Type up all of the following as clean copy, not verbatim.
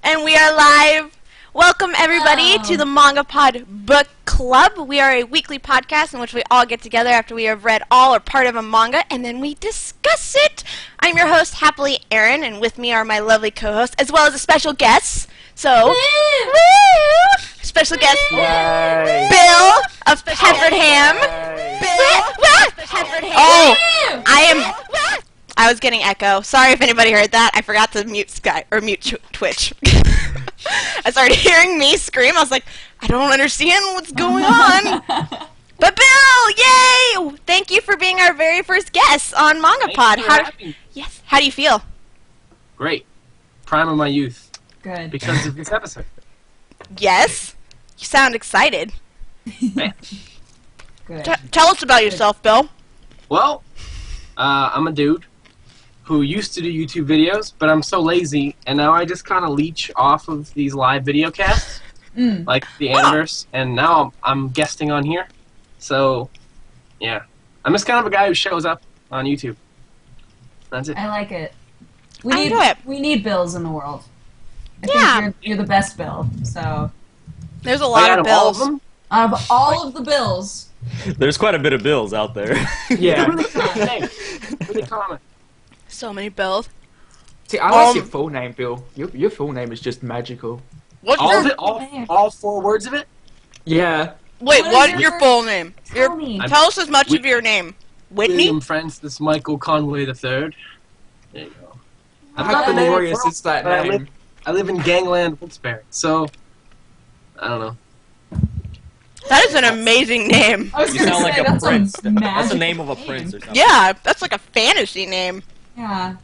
And we are live. Welcome everybody to the MangaPod Book Club. We are a weekly podcast in which we all get together after we have read all or part of a manga and then we discuss it. I'm your host, HappiLeeErin, and with me are my lovely co-hosts as well as a special guest. So, woo! Special guest, Yay. Bill of ThePepperedHam. Bill of ThePepperedHam. Oh, I was getting echo. Sorry if anybody heard that. I forgot to mute Twitch. I started hearing me scream. I was like, I don't understand what's going on. But Bill, yay! Thank you for being our very first guest on MangaPod. How do you feel? Great. Prime of my youth. Good. Because of this episode. Yes. You sound excited. Man. Good. Tell us about yourself, Bill. Well, I'm a dude who used to do YouTube videos, but I'm so lazy, and now I just kind of leech off of these live video casts, like the Aniverse, and now I'm guesting on here. So, yeah. I'm just kind of a guy who shows up on YouTube. That's it. I like it. We need Bills in the world. I think you're the best Bill, so... There's a lot of Bills. All of them? Out of all of the Bills... There's quite a bit of Bills out there. Yeah. Really common. So many Bills. See, I like your full name, Bill. Your full name is just magical. What's All your... of it? All 4 words of it? Yeah. Wait, What what is is your your full name? Tell me. Tell us as much of your name. Whitney? William Francis Michael Conway III. There you go. How glorious is that But name? I live in Gangland, Wilkes-Barre, so I don't know. That is an amazing name. I was You gonna sound say, like a that's prince. A That's the name magical of a prince or something. Yeah, that's like a fantasy name. Yeah.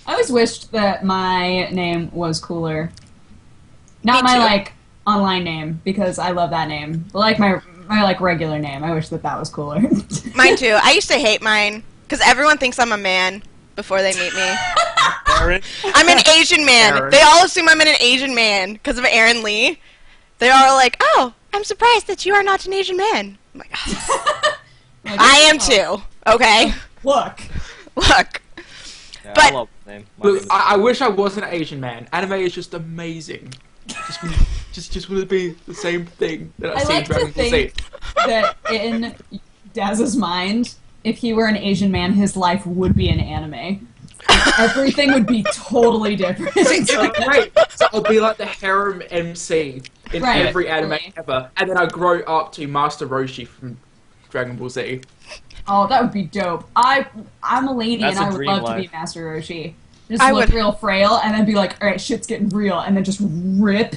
I always wished that my name was cooler. Not Me my, too. like, online name, because I love that name. But, like, my like, regular name. I wish that was cooler. Mine too. I used to hate mine because everyone thinks I'm a man before they meet me. Aaron? I'm an Asian man. Aaron. They all assume I'm an Asian man because of Aaron Lee. They are like, "Oh, I'm surprised that you are not an Asian man." I'm like, Like, I am too. Okay, Look. look. Yeah, But- I love the name. My name Look, is- I wish I was an Asian man. Anime is just amazing. Just want to be the same thing that I I've seen like to Dragon Ball Z. think that in Daz's mind, if he were an Asian man, his life would be an anime. Everything would be totally different. Great. So I'll be like the harem MC in Right. every anime Right. ever, and then I grow up to Master Roshi from Dragon Ball Z. Oh, that would be dope. I'm a lady That's and a I would dream love to life. be Master Roshi. Just I look would- real frail and then be like, alright, shit's getting real, and then just rip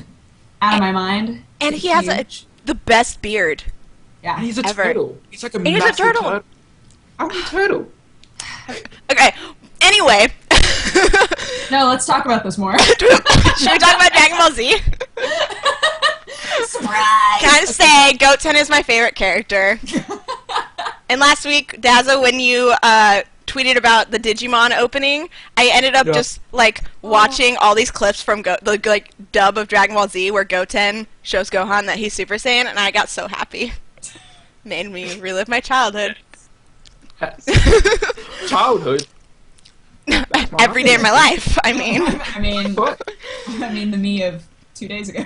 out of my mind. And he has the best beard. Yeah. And he's a Ever. turtle. He's like a He's a massive turtle. I'm a turtle. Okay. Anyway, No, let's talk about this more. should we talk about Dragon Ball Z? Surprise! Can I just say, Goten is my favorite character. And last week, Dazza, when you tweeted about the Digimon opening, I ended up Yeah. just like watching all these clips from the like dub of Dragon Ball Z where Goten shows Gohan that he's Super Saiyan, and I got so happy. Made me relive my childhood. Childhood. Every day of my life. I mean, What? I mean the me of 2 days ago.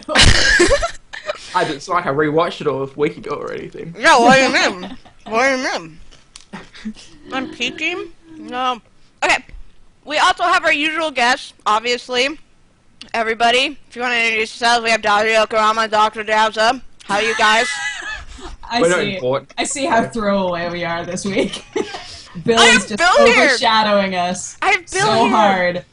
It's like I rewatched it all a week ago or anything. yeah. What do you mean? What do you mean? I'm peeking. No. Okay. We also have our usual guests, obviously. Everybody, if you want to introduce yourselves, we have Dario Karama, Dr. Dazza. How are you guys? I We're not see. important. I see how throwaway we are this week. Bill I is have just Bill here. overshadowing us I have Bill so here. hard.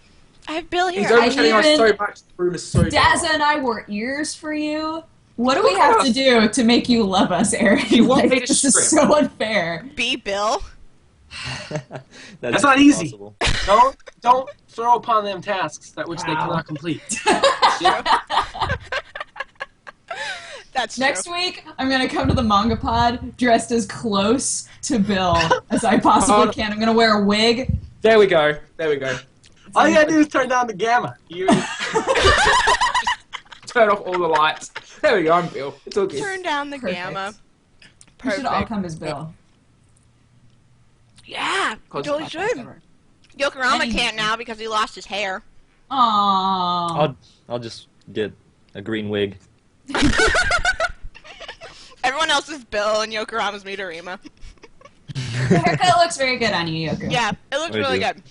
I have Bill He's here. overshadowing us even- so much. The room is so dark. Dazza and I were ears for you. What do we have to do to make you love us, Aaron? You want me to this is strip? so unfair. Be Bill. That's not easy. impossible. Don't throw upon them tasks that which they Wow. cannot complete. That's Next true. week, I'm gonna come to the MangaPod dressed as close to Bill as I possibly can. I'm gonna wear a wig. There we go. There we go. All you gotta do is turn down the gamma. You Turn off all the lights. There we go. I'm Bill. It's all good. Turn down the Perfect. gamma. We should all Perfect. come as Bill. Yeah, we totally should. Yokorama Any- can't now because he lost his hair. Aww. I'll just get a green wig. Everyone else is Bill and Yokorama's Midorima. The haircut looks very good on you, Yoko. Yeah, it looks I really do. good.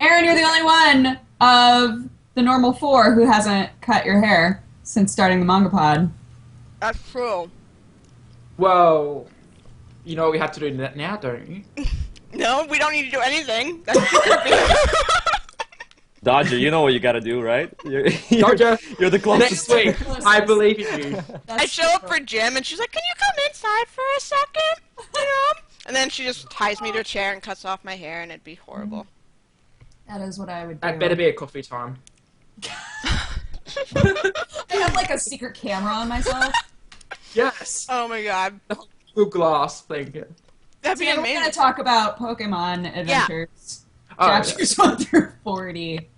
Aaron, you're the only one of the normal 4 who hasn't cut your hair since starting the MangaPod. That's true. Well, you know what we have to do now, don't you? No, we don't need to do anything. That's creepy. Dodger, you know what you gotta do, right? You're Dodger, you're the next closest. week, I believe in you. I show up for gym and she's like, "Can you come inside for a second?" You know? And then she just ties me to a chair and cuts off my hair, and it'd be horrible. That is what I would do. That better be a coffee time. I have like a secret camera on myself. Yes. Oh my god, Good glass thing. that'd be Today we're amazing. gonna talk about Pokemon Adventures. Oh, Chapters 1 through 40.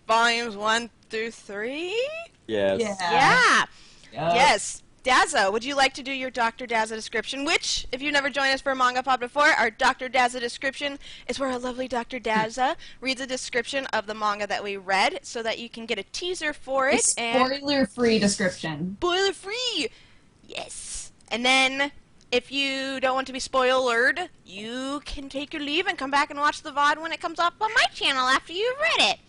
Volumes 1 through 3. Yes. Yeah. Yup. Yes. Dazza, would you like to do your Dr. Dazza description? Which, if you've never joined us for a MangaPod before, our Dr. Dazza description is where our lovely Dr. Dazza reads a description of the manga that we read so that you can get a teaser for A it. And spoiler-free description. spoiler free! Yes. And then, if you don't want to be spoilered, you can take your leave and come back and watch the VOD when it comes up on my channel after you've read it.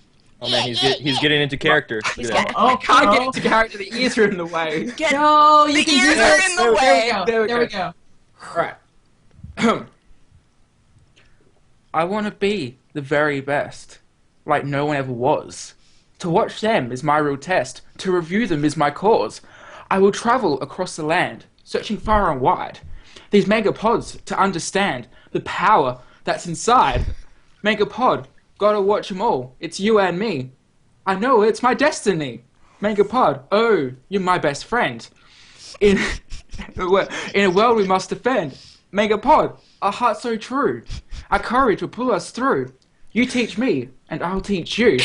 Oh man, he's getting into character. Look He's at that. got- I can't get into character. The ears are in the way. Get No, you the can do ears this. are in the way. There we go. Right. I want to be the very best, like no one ever was. To watch them is my real test. To review them is my cause. I will travel across the land, searching far and wide. These MangaPods to understand the power that's inside. MangaPod, gotta watch them all. It's you and me. I know it's my destiny. MangaPod, oh, you're my best friend. In a world we must defend. MangaPod, a heart so true. Our courage will pull us through. You teach me, and I'll teach you.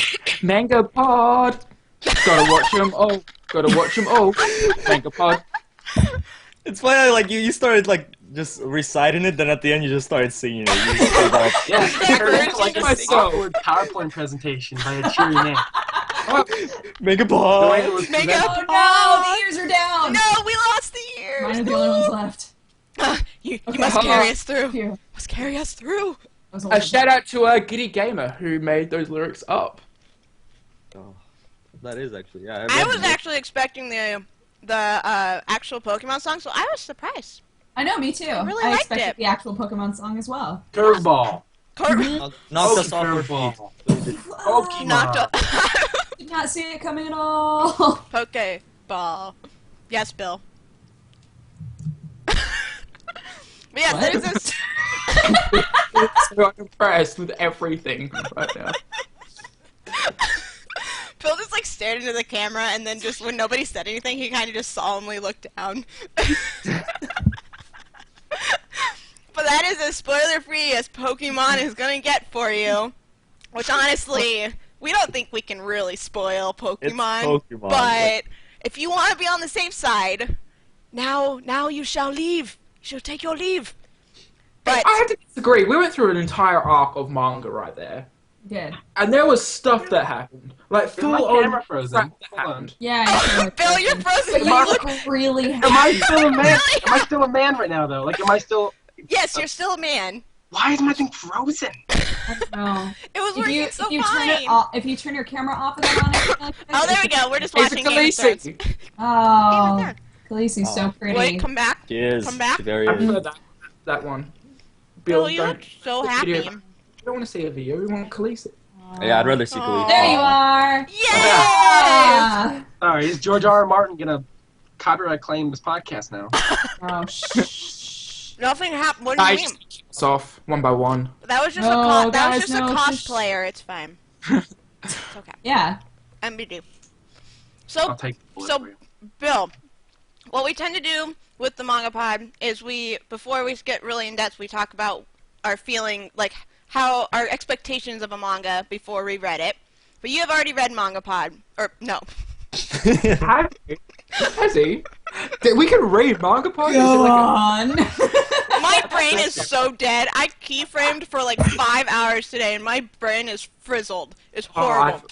MangaPod, gotta watch them all. Gotta watch them all. MangaPod. It's funny, like you started like just reciting it, then at the end you just started singing it. You just did that. Yeah, it turned into like My a soul. awkward PowerPoint presentation by a cheery man. Make a The way it ball. was Make presented. Oh no, the ears are down. No, we lost the ears. Mine are the only ones left. You Okay, must hold carry on. us through. Phew. Must carry us through. That was a A little- shout out to Giddy Gamer who made those lyrics up. Oh, that is actually, yeah. I was actually expecting the actual Pokemon song, so I was surprised. I know, me too. really I liked expected it. the actual Pokemon song as well. Curveball. knocked us off our feet. Curveball. Pokemon. Knocked up. Did not see it coming at all. Pokeball. Yes, Bill. But yeah, What? there's this. So I'm impressed with everything right now. Bill just like stared into the camera, and then just when nobody said anything, he kind of just solemnly looked down. But that is as spoiler-free as Pokemon is gonna get for you. Which honestly, we don't think we can really spoil Pokemon. Pokemon, But if you want to be on the safe side, now you shall leave. You shall take your leave. But I have to disagree. We went through an entire arc of manga right there. Good. And there was stuff that happened. Like Is my full on camera frozen? crap that Hold on. happened. Yeah. Bill, you're frozen. But You you look- look really Am happy. I still a man? Really? Am I still a man right now, though? Like, am I still... Yes, you're still a man. Why is my thing frozen? I don't know. It was If working you, so if you fine. turn it off, if you turn your camera off and then on it, like this, Oh, there we go. We're just It's a watching Game of Thrones. Khaleesi. Oh, Game of Khaleesi's so pretty. Wait, come back. She is. Come back. She very I've is. heard that one. Bill, you don't look so look happy. video. We don't want to see a video. We want Khaleesi. Yeah, I'd rather see Aw. Khaleesi. There you are. Yay! Ah. Sorry, is George R. R. Martin gonna copyright claim this podcast now? Oh, shh. Nothing happened. What do you Guys, mean? it's off one by one. That was just No, that was guys, just no, a just- cosplayer. It's fine. It's okay. Yeah. MBD. I'll So, take the bullet so for you. Bill, what we tend to do with the MangaPod is before we get really in depth, we talk about our feeling, like how our expectations of a manga before we read it. But you have already read MangaPod, or no? Has he? We can read MangaPod? Is it Go like on. My brain is so dead. I keyframed for like 5 hours today, and my brain is frizzled. It's horrible.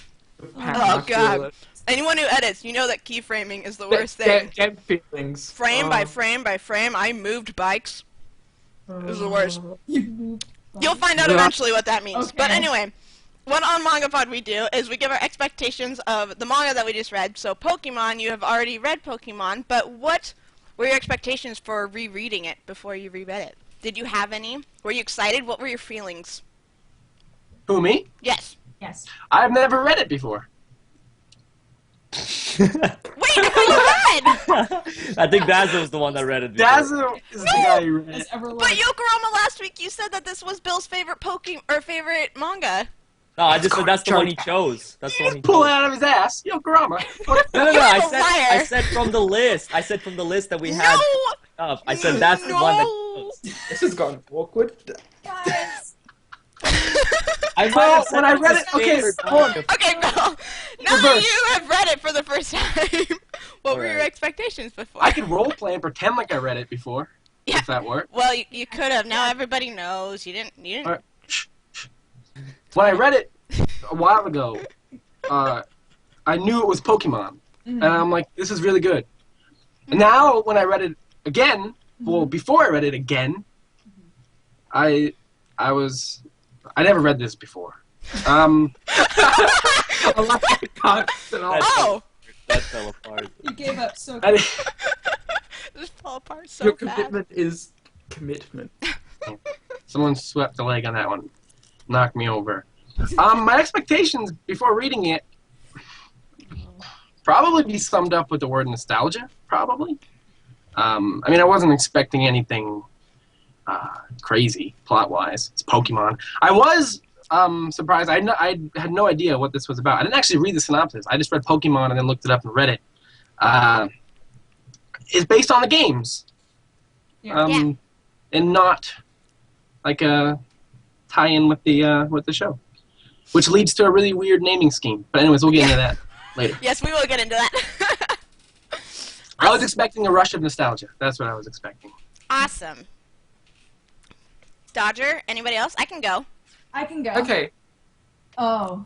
Oh god. Anyone who edits, you know that keyframing is the worst thing. Dead feelings. Frame by frame by frame, I moved bikes. It was the worst. You'll find out eventually what that means. Okay. But anyway, what on MangaPod we do is we give our expectations of the manga that we just read. So Pokemon, you have already read Pokemon, but what were your expectations for rereading it before you reread it? Did you have any? Were you excited? What were your feelings? Who, me? Yes. Yes. I've never read it before. Wait, who read? I think Dazza was the one that read it before. Dazzle is the guy who read Has it. ever But loved. Yokorama last week you said that this was Bill's favorite favorite manga. No, I just said that's the one he chose. That's the one he Pull it chose. out of his ass. Yokorama. No, You're I a said liar. I said from the list. I said from the list that we had No! up. I said that's the one that No! This has gotten awkward. Guys. I might Well, have said when I it was read his it, okay, favorite hold on. manga. Okay, Bill. Now that Reverse. you have read it for the first time, what were your Alright. expectations before? I could roleplay and pretend like I read it before. Yeah. If that worked. Well, you could have. Now everybody knows. You didn't. Alright. When I read it a while ago, I knew it was Pokemon. And I'm like, this is really good. And now, when I read it again, well, before I read it again, I never read this before. I like the constant. Oh! That fell apart. You gave up so I, This fell apart so Your bad. commitment is commitment. someone swept the leg on that one. Knocked me over. My expectations before reading it probably be summed up with the word nostalgia, probably. I mean, I wasn't expecting anything crazy plot-wise. It's Pokemon. I was surprised. I had no idea what this was about. I didn't actually read the synopsis. I just read Pokemon and then looked it up and read it. It's based on the games. Yeah. And not like a tie-in with the show. Which leads to a really weird naming scheme. But anyways, we'll get into that later. Yes, we will get into that. I was expecting a rush of nostalgia. That's what I was expecting. Awesome. Dodger, anybody else? I can go. I can go. Okay. Oh.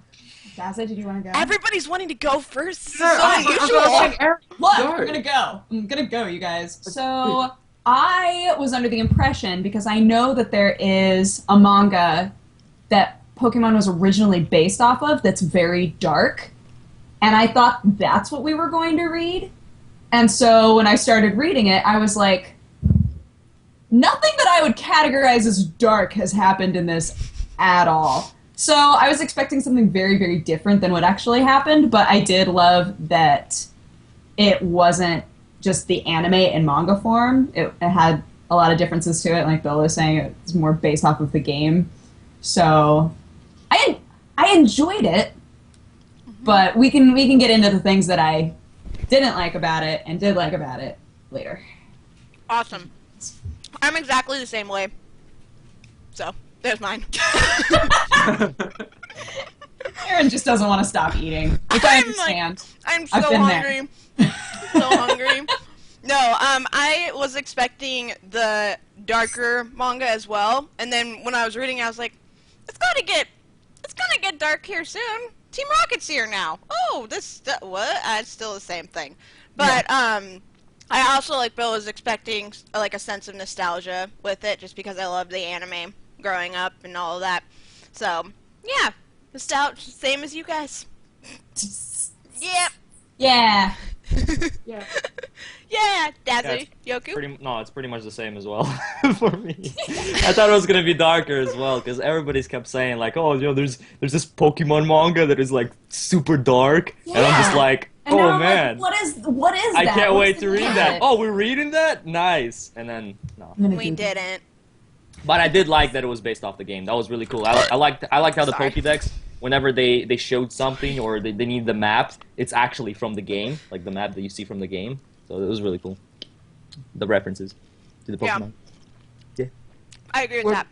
Dazza, did you want to go? Everybody's wanting to go first. This is so I was unusual. saying, Eric, Look, go. I'm gonna go. I'm gonna go, you guys. So I was under the impression, because I know that there is a manga that Pokemon was originally based off of that's very dark, and I thought that's what we were going to read. And so when I started reading it, I was like, nothing that I would categorize as dark has happened in this at all. So I was expecting something very, very different than what actually happened, but I did love that it wasn't just the anime in manga form. It had a lot of differences to it. Like Bill was saying, it's more based off of the game. So I enjoyed it, but we can get into the things that I didn't like about it and did like about it later. Awesome. I'm exactly the same way. So, there's mine. Aaron just doesn't want to stop eating, which I understand. I'm so I've been there. hungry. So hungry. No, I was expecting the darker manga as well, and then when I was reading, I was like, it's gonna get dark here soon. Team Rocket's here now. Oh, what? It's still the same thing, but I also, like Bill, was expecting like a sense of nostalgia with it, just because I loved the anime growing up and all of that. So yeah, nostalgia, same as you guys. Yep. Yeah. Yeah. Yeah, Dazu, Yoku. It's pretty much the same as well for me. I thought it was gonna be darker as well because everybody's kept saying like, oh, there's this Pokemon manga that is like super dark, and I'm just Yeah. like, And now oh I'm like, man, what is that? I can't What's wait the to read name of that. it? Oh, we're reading that? Nice. And then no. I'm gonna We Google. didn't. But I did like that it was based off the game. That was really cool. I liked how the Sorry. Pokédex, whenever they showed something or they need the map, it's actually from the game, like the map that you see from the game. So it was really cool. The references to the Yeah. Pokemon. I agree with Well,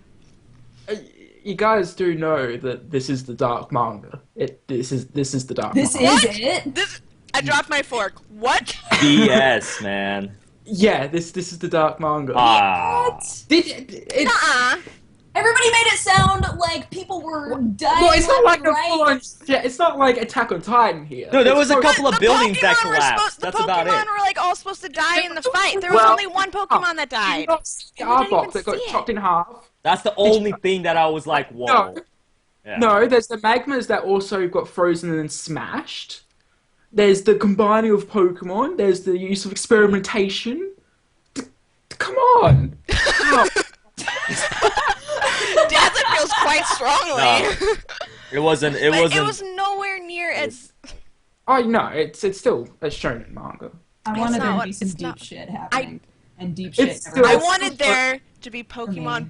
that. You guys do know that this is the dark manga. This is the dark This manga. is What? it? This. I dropped my fork. What? BS, man. Yeah, this is the dark manga. Ah. What? It's Nuh-uh. Everybody made it sound like people were dying. Well, it's not like left and a full-on. It's not like Attack on Titan here. No, there was a It's couple of buildings that Pokemon were collapsed. the That's about Pokemon it. were like all supposed to die in the fight. There was Well, only one Pokemon that Did died. you not see the And we didn't Arbok even that got see it. chopped in half? That's the only thing that I was like, whoa. No. Yeah. No, there's the magmas that also got frozen and then smashed. There's the combining of Pokemon. There's the use of experimentation. Come on! Oh, Dazzler feels quite strongly. No. It wasn't. It But wasn't. it was nowhere near as. oh no, it's still a shonen manga. I wanted there to not be what- some it's deep not- shit happening. And deep shit It's never still- I happened. wanted there to be Pokemon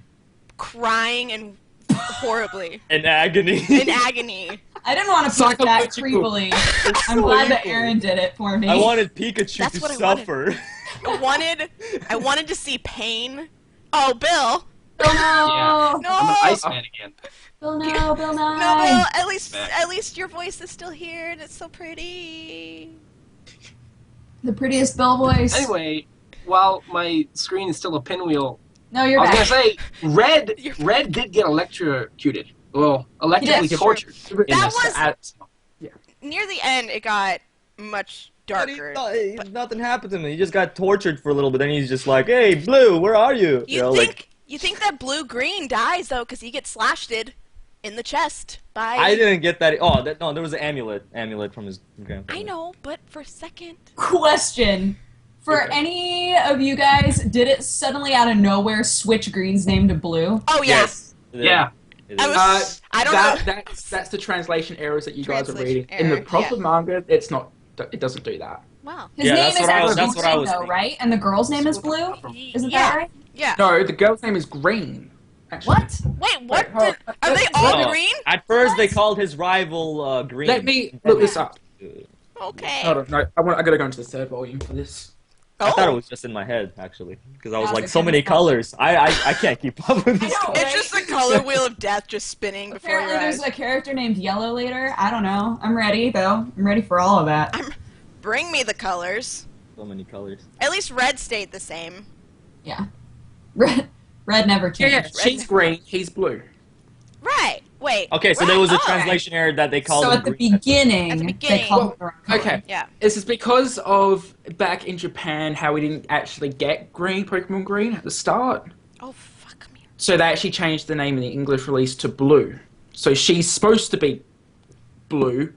crying and horribly in agony. in agony. I didn't want to put that Psychological. creepily. I'm glad that Aaron did it for me. I wanted Pikachu That's to what I wanted. suffer. I wanted to see pain. Oh, Bill. Bill, no! Yeah. No. I'm an Iceman again. Bill, no! Bill, no! No, Bill. Back. At least your voice is still here, and it's so pretty. The prettiest Bill voice. Anyway, while my screen is still a pinwheel, No, you're I was back. gonna say Red. You're- Red did get electrocuted. Well, electrically That's tortured. in That this. was- Near the end, it got much But he- darker. nothing happened to him. He just got tortured for a little bit. Then he's just like, "Hey, Blue, where are you?" You think that blue-green dies though, because he gets slashed in the chest by. I didn't get that. Oh, no, there was an amulet from his grandfather. I know, but for a second. Question. For Okay. any of you guys, did it suddenly out of nowhere switch Green's name to Blue? Oh yeah. Yes. It is. Yeah. It I is. was- I don't know. That's the translation errors that you guys are Translation reading. In the error, proper yeah. manga, it's not. It doesn't do that. Wow. His Yeah, name that's is what I was- actually that's what I Green, was though, thinking. right? And the girl's name is Blue? Isn't Yeah. that right? Yeah. No, the girl's name is Green. Actually. What? Wait, what? hold on. Are they all No. green? At first, they What? called his rival Green. Let me look this up. Okay. Hold on, no, I gotta go into the third volume for this. I thought it Oh. was just in my head, actually, because I was Yeah, like, it's so like many different colors. I can't keep up with this. I know, stuff. It's just the color wheel of death just spinning before Apparently your there's eyes. a character named Yellow later. I don't know. I'm ready, though. I'm ready for all of that. Bring me the colors. So many colors. At least red stayed the same. Yeah. Red never Yeah, changed. she's green, he's blue. Right. Wait. Okay, so there was a Right. Oh, translation error that they called So him at the Green. beginning, At the they beginning. called it the wrong color. Okay. Yeah. This is because of back in Japan how we didn't actually get green, Pokemon Green at the start. Oh fuck me. So they actually changed the name in the English release to Blue. So she's supposed to be blue,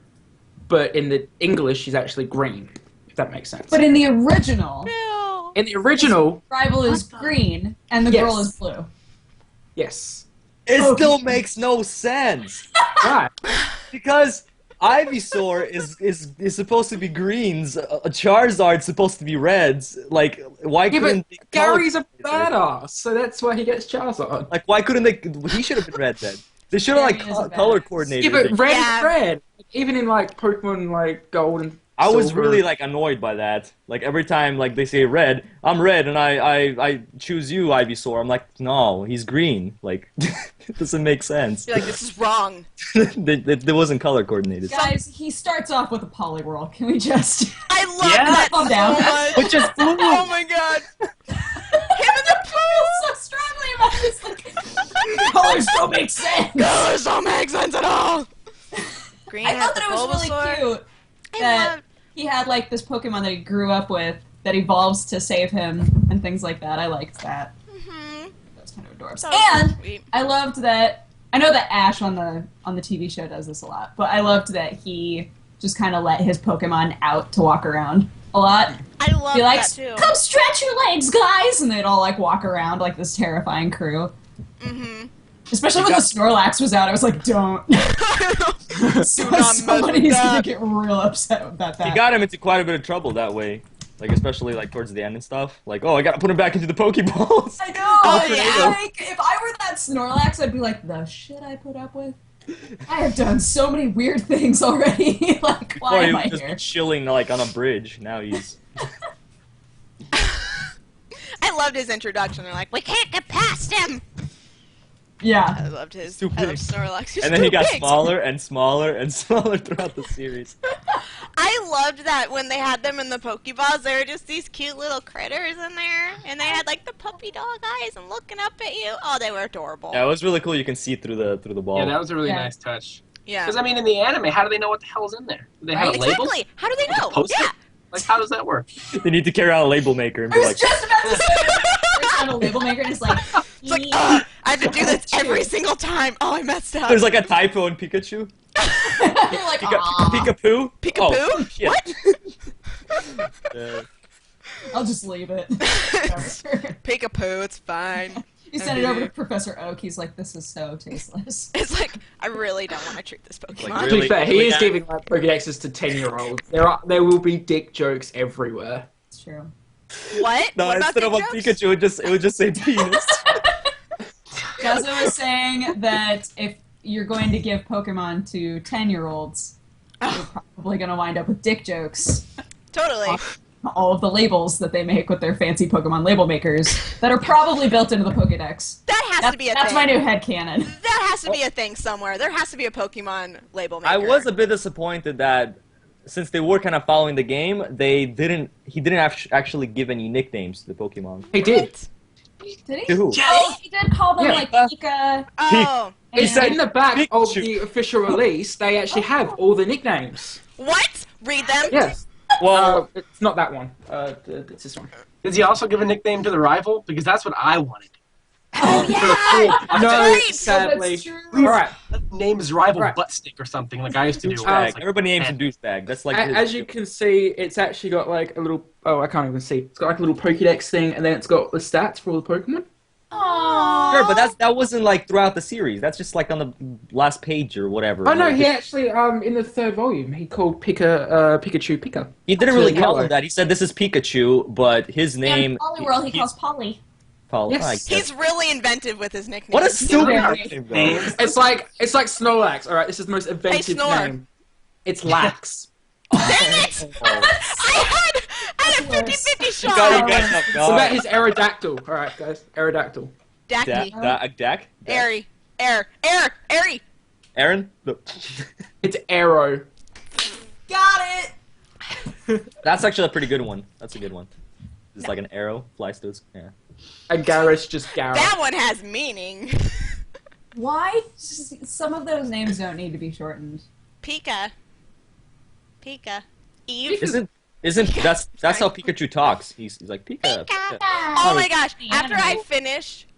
but in the English she's actually green, if that makes sense. But in the original, Bill. In the original, rival is green and the Yes. girl is blue. yes. It Okay. still makes no sense Right. because Ivysaur is supposed to be greens. Charizard's supposed to be reds. Like, why Yeah, couldn't but they color Gary's a coordinate it? badass, so that's why he gets Charizard. Like, why couldn't they? He should have been red then. They should have like Gary is a color badass. coordinated. Yeah, but it. red Yeah. is red. Even in like Pokemon like Gold and I was Silver. really like annoyed by that. Like every time like they say red, I'm red, and I choose you, Ivysaur. I'm like, no, he's green. Like, it doesn't make sense. You're like, this is wrong. There wasn't color coordinated. Guys, he starts off with a Poliwhirl. Can we just... I love Yeah. that Calm so down. much. Which is blue. Oh my god. Him in the pool. so strongly about this. Like, colors don't make sense. Colors don't make sense at all. Green I has thought the that it was really Bulbasaur. cute I that love. he had like this Pokemon that he grew up with that evolves to save him and things like that. I liked that. Mhm. That's kind of adorable. So And sweet. I loved that. I know that Ash on the TV show does this a lot, but I loved that he just kind of let his Pokemon out to walk around a lot. I love He that likes, too. come stretch your legs, guys, and they'd all like walk around like this terrifying crew. Mhm. Especially when the Snorlax was out, I was like, don't. Do not mess Somebody's with gonna that. get real upset about that. He got him into quite a bit of trouble that way. Like, especially, like, towards the end and stuff. Like, oh, I gotta put him back into the Pokeballs. I know. Oh, yeah. Like, if I were that Snorlax, I'd be like, the shit I put up with. I have done so many weird things already. Like, why Or he am was I just here? chilling, like, on a bridge. Now he's... I loved his introduction. They're like, we can't get past him. Yeah. I loved his. Too I loved big. Snorlax. He's And then he too got big. smaller and smaller and smaller throughout the series. I loved that when they had them in the Pokeballs, there were just these cute little critters in there, and they had like the puppy dog eyes and looking up at you. Oh, they were adorable. Yeah, it was really cool. You can see through the ball. Yeah, that was a really Yeah. nice touch. Yeah. Because I mean, in the anime, how do they know what the hell's in there? Do they have it labeled? Exactly. How do they know? Post it? Yeah. Like, how does that work? They need to carry out a label maker and I be was like, just about to say there's not a label maker and it's like, It's like, I have to do this every single time. Oh, I messed up. there's like a typo in Pikachu. You're like, "Aw, Peekapoo? Peekaboo? Oh, shit. What? I'll just leave it. Peekapoo, it's fine. You send it over to Professor Oak. He's like, this is so tasteless. It's like, I really don't want to treat this Pokemon. Like, To really? be fair, he Really is bad? giving like Pokédexes to 10-year-olds. There will be dick jokes everywhere. It's true. What? No, What about instead of a dick jokes? Pikachu, it would just say penis. Gaza was saying that if you're going to give Pokemon to 10-year-olds, you're probably going to wind up with dick jokes. Totally. All of the labels that they make with their fancy Pokemon label makers that are probably built into the Pokedex. That has to be a That's thing. my new headcanon. That has to be a thing somewhere. There has to be a Pokemon label maker. I was a bit disappointed that since they were kind of following the game, he didn't actually give any nicknames to the Pokemon. He did. Did he? To who? Oh, he did call them Yeah. like Pika. Oh. It's and- in the back of Pikachu. the official release. They actually have all the nicknames. What? Read them? Yes. Well, It's not that one. It's this one. Does he also give a nickname to the rival? Because that's what I wanted. Oh, yeah! No, right. sadly. That's true. All right. Name his rival Right. Buttstick or something like I used to do. douchebag. It's like, Everybody names him douchebag. That's like As you can see, it's actually got like a little. Oh, I can't even see. It's got like a little Pokédex thing, and then it's got the stats for all the Pokemon. Aww. Sure, but that wasn't like throughout the series. That's just like on the last page or whatever. Oh no, Like, he actually in the third volume he called Pikachu Pika. he didn't really Actually, call yellow. him that. He said this is Pikachu, but his name. And Poliwhirl he calls Polly. Paul. Yes. I guess. He's really inventive with his nicknames. What a stupid Very. name, though. names. It's like Snorlax. All right, this is the most inventive Snore. name. It's Lax. Dang it! I had a 50-50 shot. Got it, What got about it. his Aerodactyl? All right, guys, Aerodactyl. Dacky. Dak? Airy. Airy. Aaron? No. It's Aero. Got it! That's actually a pretty good one. That's a good one. It's like an arrow, flies through its... Yeah. And Garrus just Garrus. That one has meaning. Why? Some of those names don't need to be shortened. Pika. Eve. Isn't that's how Pikachu talks? He's like Pika. Oh my gosh! The After animal.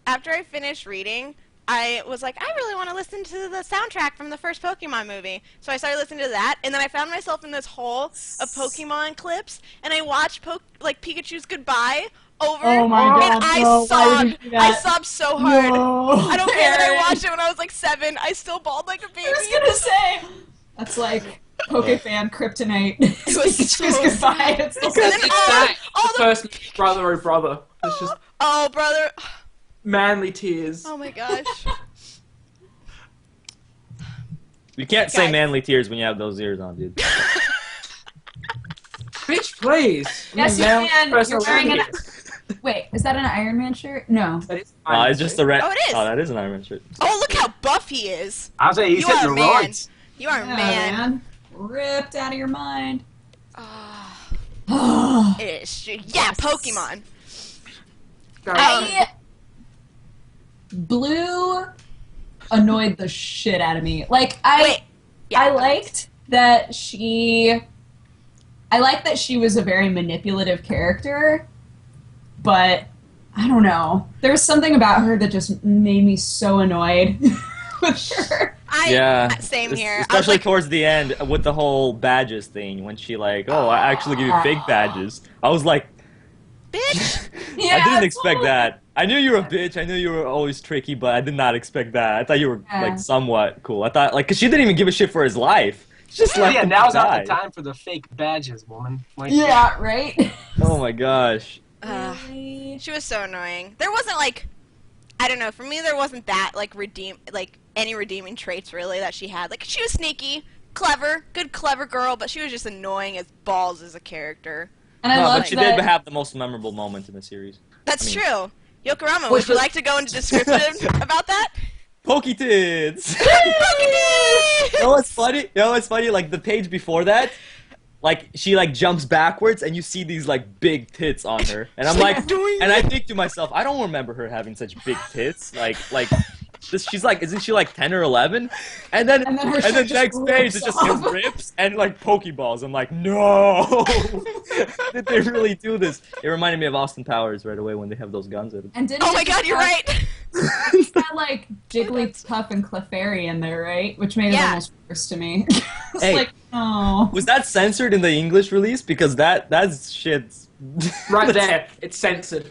I finished reading, I was like, I really want to listen to the soundtrack from the first Pokemon movie. So I started listening to that, and then I found myself in this hole of Pokemon clips, and I watched Pikachu's goodbye over. Oh my and God, I no, why would you sobbed. do that? I sobbed so hard. No. I don't care that I Aaron. watched it when I was like 7. I still bawled like a baby. I was gonna say that's like Pokefan kryptonite. It was Pikachu's so goodbye. It's the And then It's all that. all the first brother, oh brother. It's just oh brother. manly tears. Oh my gosh. You can't say Guys. manly tears when you have those ears on, dude. Bitch, please. Yes, you Manly can. You're personal wearing an. tears. Wait, is that an Iron Man shirt? No. That is It's just the red. Oh, it is. Oh, that is an Iron Man shirt. Oh, look how buff he is. I was saying he's You are hitting a the man. roids. You are a Yeah, man. Ripped out of your mind. Ah, it is true. Yeah, Pokemon. I Blue annoyed the shit out of me. Like Wait. Yeah. I liked that she was a very manipulative character, but I don't know. There was something about her that just made me so annoyed with her. Yeah. Same here. I was Especially like, towards the end with the whole badges thing, when she like, oh, I actually give you fake badges. I was like, bitch. I didn't expect totally. that. I knew you were a bitch. I knew you were always tricky, but I did not expect that. I thought you were Yeah. like somewhat cool. I thought like, cause she didn't even give a shit for his life. She just left Yeah, him now's to not die. the time for the fake badges, woman. Like, Yeah, right? Oh my gosh. She was so annoying. There wasn't like, I don't know. For me, there wasn't that like any redeeming traits really that she had. Like she was sneaky, clever, good clever girl, but she was just annoying as balls as a character. And I No, love but she that. did have the most memorable moment in the series. That's I mean- true. Yokorama, Which would you was- like to go into description about that? Pokey tits. You know what's funny? You know what's funny? Like the page before that, like she like jumps backwards and you see these like big tits on her, and I'm like, and I think to myself, I don't remember her having such big tits. Like this, she's like, isn't she like 10 or 11? And then next page it just rips and like Pokeballs. I'm like, no, did they really do this? It reminded me of Austin Powers right away when they have those guns at it. And didn't Oh my god, you're right! It's got like Jigglypuff and Clefairy in there, right? Which made it almost worse to me. It's Hey. like, oh. Was that censored in the English release? Because that's shit's Right there, it's censored.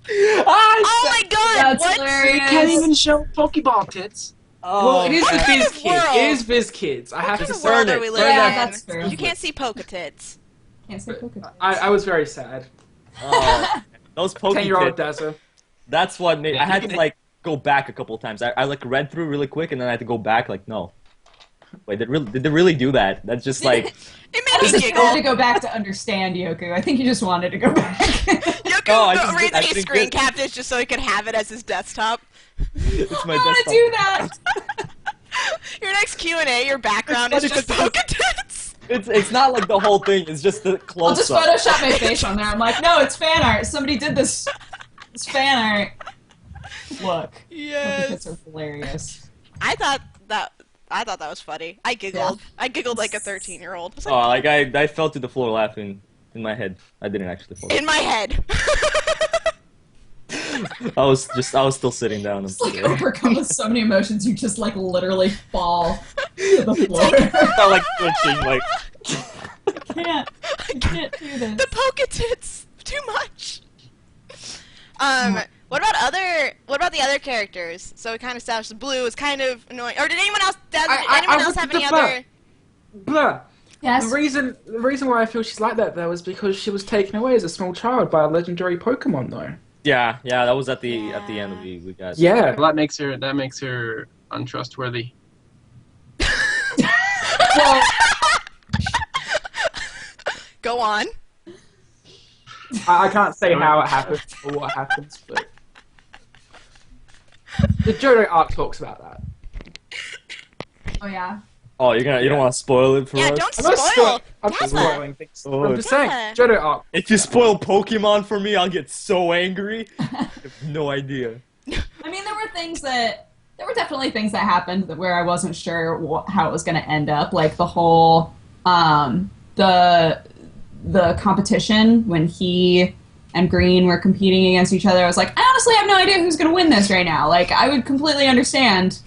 Oh my god, That's what? hilarious. You can't even show Pokeball tits. Well, it is the What kind Viz of Kids. world? It is Viz Kids. I have What to kind of say. world it. are we Burn living Yeah, in? that's true. You can't see Poke tits. Can't say Pokemon. I was very sad. Those Pokey 10-year-old tits. Dazzler. That's what made. I had to like go back a couple times. I like read through really quick and then I had to go back. Like, no, wait, did they really do that? That's just like It I made me think you had to giggle. go back to understand, Yoku. I think you just wanted to go back. Yoku No, I just did- I reason he didn't screen get- capped it just so he could have it as his desktop. it's my I want desktop. to do that. Your next Q&A, your background is It's just funny Poke tits. It's not like the whole thing. It's just the I'll just close up. Photoshop my face on there. I'm like, no, it's fan art. Somebody did this. It's fan art. Look. Yes. Pokemons are hilarious. I thought that was funny. I giggled. Yeah. I giggled like a 13-year-old. Oh, like I fell to the floor laughing in my head. I didn't actually fall. In my head. I was still sitting down. It's like overcome with so many emotions, you just like literally fall to the floor. I like twitching, like. I can't do this. The Poke tits. Too much. What about the other characters? So we kind of established Blue was kind of annoying. Or did anyone else? Anyone else looked have at any the other? Blah. Yes. The reason why I feel she's like that though is because she was taken away as a small child by a legendary Pokemon though. Yeah, that was at the end of the week, guys. Yeah. Well, that makes her untrustworthy. Well, Go on. I can't say how it happens or what happens, but the Johto arc talks about that. Oh yeah. Oh, you don't want to spoil it for Yeah, us? don't I'm not spoil. I'm not Dazzler. spoiling things. Oh. I'm just saying, Yeah. Johto arc. If you spoil Pokemon for me, I'll get so angry. I have no idea. I mean, there were definitely things that happened where I wasn't sure how it was going to end up. Like the whole the competition when he and Green were competing against each other. I was like, I honestly have no idea who's going to win this right now. Like, I would completely understand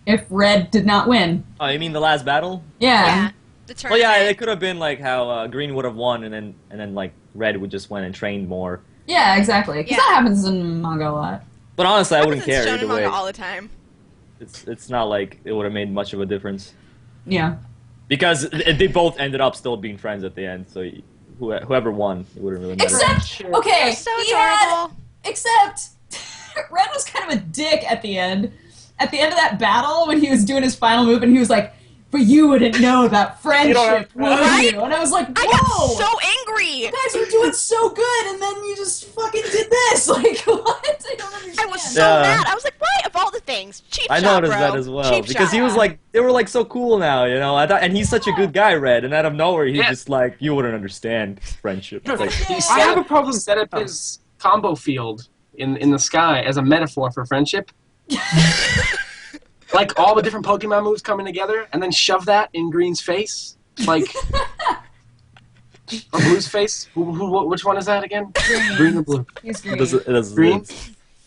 if Red did not win. Oh, you mean the last battle? Yeah. The Well, yeah, tournament. it could have been like how Green would have won, and then like Red would just went and trained more. Yeah, exactly. Because Yeah. that happens in manga a lot. But honestly, I wouldn't Happens in care shonen either way. manga all the time. It's not like it would have made much of a difference Yeah. because they both ended up still being friends at the end. So whoever won, it wouldn't really matter. Except, okay, So he had, adorable. except Red was kind of a dick at the end. At the end of that battle, when he was doing his final move, and he was like, "But you wouldn't know that friendship, would Right? you?" And I was like, I "Whoa, got so angry. you guys were doing so good, and then you just fucking did this. Like, what? I don't understand." I was so Yeah. mad. I was like, why of all the things? Cheap I shot, noticed bro. that as well Cheap because shot. he was like they were like so cool now, you know. I thought, and he's such a good guy, Red, and out of nowhere he's Yeah. just like you wouldn't understand friendship. Like, He I set have up- a problem- He set up his combo field in the sky as a metaphor for friendship. Like all the different Pokemon moves coming together, and then shove that in Green's face, like or Blue's face. Which one is that again? Green or blue? He's it green. does Green.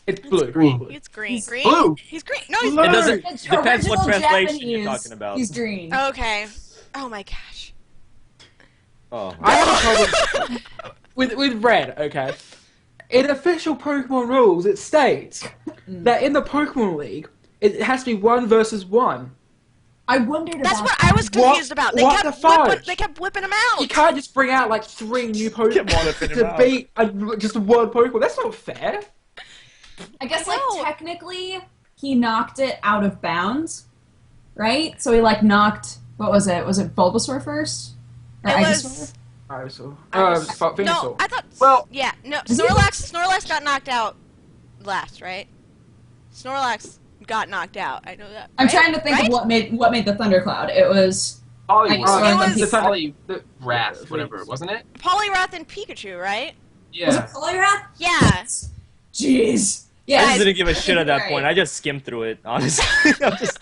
It's blue. Green. It's green. Green? Blue. He's green. No, he's Blue. It doesn't It's depends what original translation you're Japanese. talking about. He's green. Okay. Oh my gosh. Oh. I have a problem with Red, okay? In official Pokemon rules, it states that in the Pokemon League, it has to be 1 versus 1. I wondered about That's what that. I was confused about. They what kept the fudge? whipping him out. You can't just bring out like 3 new Pokemon to beat just one Pokemon. That's not fair. I guess, like, No. technically, he knocked it out of bounds, right? So he, like, knocked, what was it? Was it Bulbasaur first? Or It Ivysaur? was. Venusaur. No, Venusaur. I thought. Well- yeah, no. Does he- Snorlax got knocked out last, right? Snorlax. got knocked out. I know that. I'm right? trying to think Right? of what made the thundercloud. It was Poliwrath, whatever, wasn't it? Poliwrath and Pikachu, right? was it Yeah. Poliwrath? Yeah. Jeez. I Yeah. just didn't give a shit at that Right. point. I just skimmed through it, honestly. I'm just...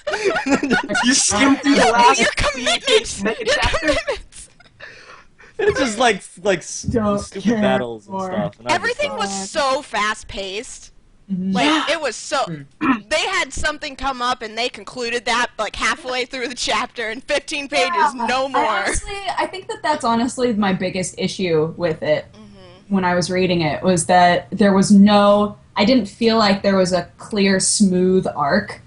You skimmed through the Your last commitment. naked Your chapter. commitments. It's just like Don't stupid care battles and more. stuff. And I just Everything thought- was so fast paced. Mhm. Like it was so. They had something come up and they concluded that like halfway through the chapter in 15 pages, Yeah. no more. I think that that's honestly my biggest issue with it when I was reading it was that there was no. I didn't feel like there was a clear, smooth arc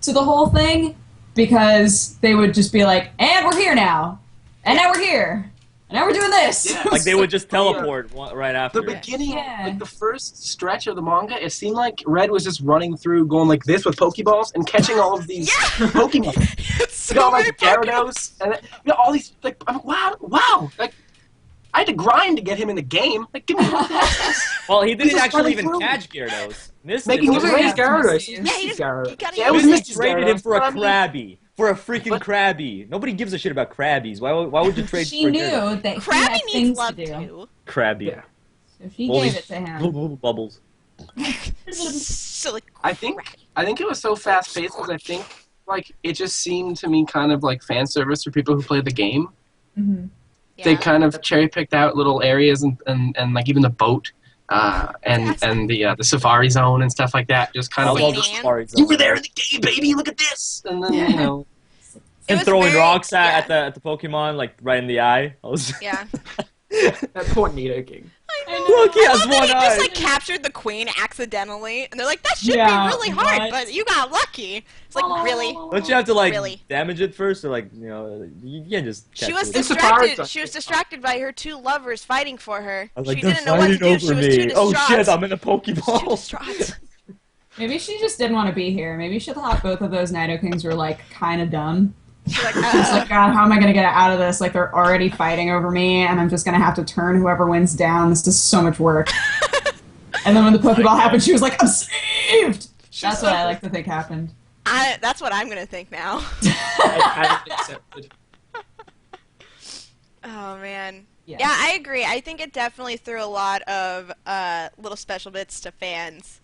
to the whole thing because they would just be like, "And we're here now, and now we're here, and now we're doing this." Yeah. Like they would just teleport right after. The beginning, Yeah. like the first stretch of the manga, it seemed like Red was just running through, going like this with Pokeballs and catching all of these Yeah. Pokemon. It's You got so many like Gyarados and all these like I'm like, wow, like I had to grind to get him in the game. Like give me Well, he didn't just actually running even through. catch Gyarados. Missed Making it. him It Yeah. was Gyarados. Yeah, Yeah, he just Gyarados. he got Yeah, it was Disney Mr. traded him for a Gyarados, but I mean- Krabby. For a freaking But- Krabby. Nobody gives a shit about Krabbies. Why would you trade She for knew Gyarados? that he Krabby had needs things love to do, too. Krabby. Yeah. so she Holy gave it to him. Bubbles. Silly. I think it was so fast paced because I think like it just seemed to me kind of like fan service for people who play the game. Mm-hmm. They Yeah. kind of cherry picked out little areas and like even the boat and the safari zone and stuff like that. Just kind I of love like the Saint Anne. Safari you were Zone. there in the game, baby. Look at this, and then Yeah. you know. It And was throwing very- rocks yeah. at the Pokemon like right in the eye. I was Yeah. That poor Nido King. Look, he I has love that one he eye. just like captured the queen accidentally, and they're like, "That should Yeah, be really hard, what? but you got lucky." It's like, really? Don't you have to like Really? damage it first, or like you can't just? She catch was it. It's Safari distracted. Zone. She was distracted by her two lovers fighting for her. I was like, She they're didn't know what to fighting do. She over was too me. Oh distraught. shit! I'm in a She was too Pokeball. distraught. Maybe she just didn't want to be here. Maybe she thought both of those Nido Kings were like kind of dumb. She's like, She's like, God, how am I going to get out of this? Like, they're already fighting over me, and I'm just going to have to turn whoever wins down. This is so much work. And then when the Pokeball happened, she was like, I'm saved! That's what I like to think happened. that's what I'm gonna think now. I hadn't accepted. Oh man. Yeah. Yeah, I agree. I think it definitely threw a lot of little special bits to fans.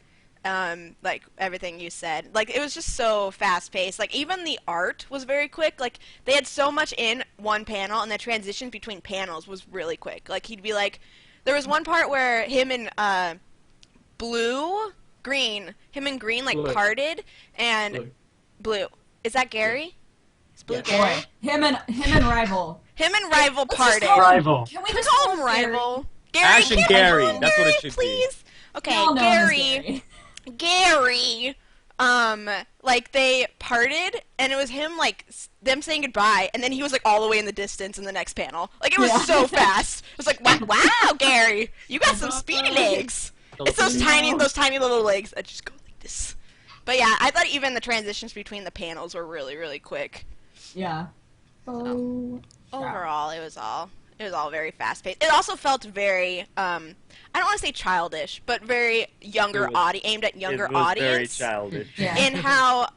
Like everything you said. Like it was just so fast paced. Like even the art was very quick. Like they had so much in one panel and the transition between panels was really quick. Like he'd be like there was one part where him and Green like Blue. parted and Blue. Is that Gary? Is Blue Yeah. Gary? Him and Rival. Him and Rival Let's just parted. call him- Rival. Can we Can we just call him Rival? Gary, Ash and can we Gary, call him that's what it Gary, should be. please? Okay, We all know him as Gary. Gary, like they parted, and it was him like them saying goodbye, and then he was like all the way in the distance in the next panel. Like it was Yeah. so fast. It was like, wow, Gary, you got some speedy legs. It's those tiny little legs that just go like this. But yeah, I thought even the transitions between the panels were really, really quick. Yeah. Oh. Overall, it was all very fast paced. It also felt very I don't want to say childish, but very younger It was- aimed at younger it was very audience. childish. Yeah. In how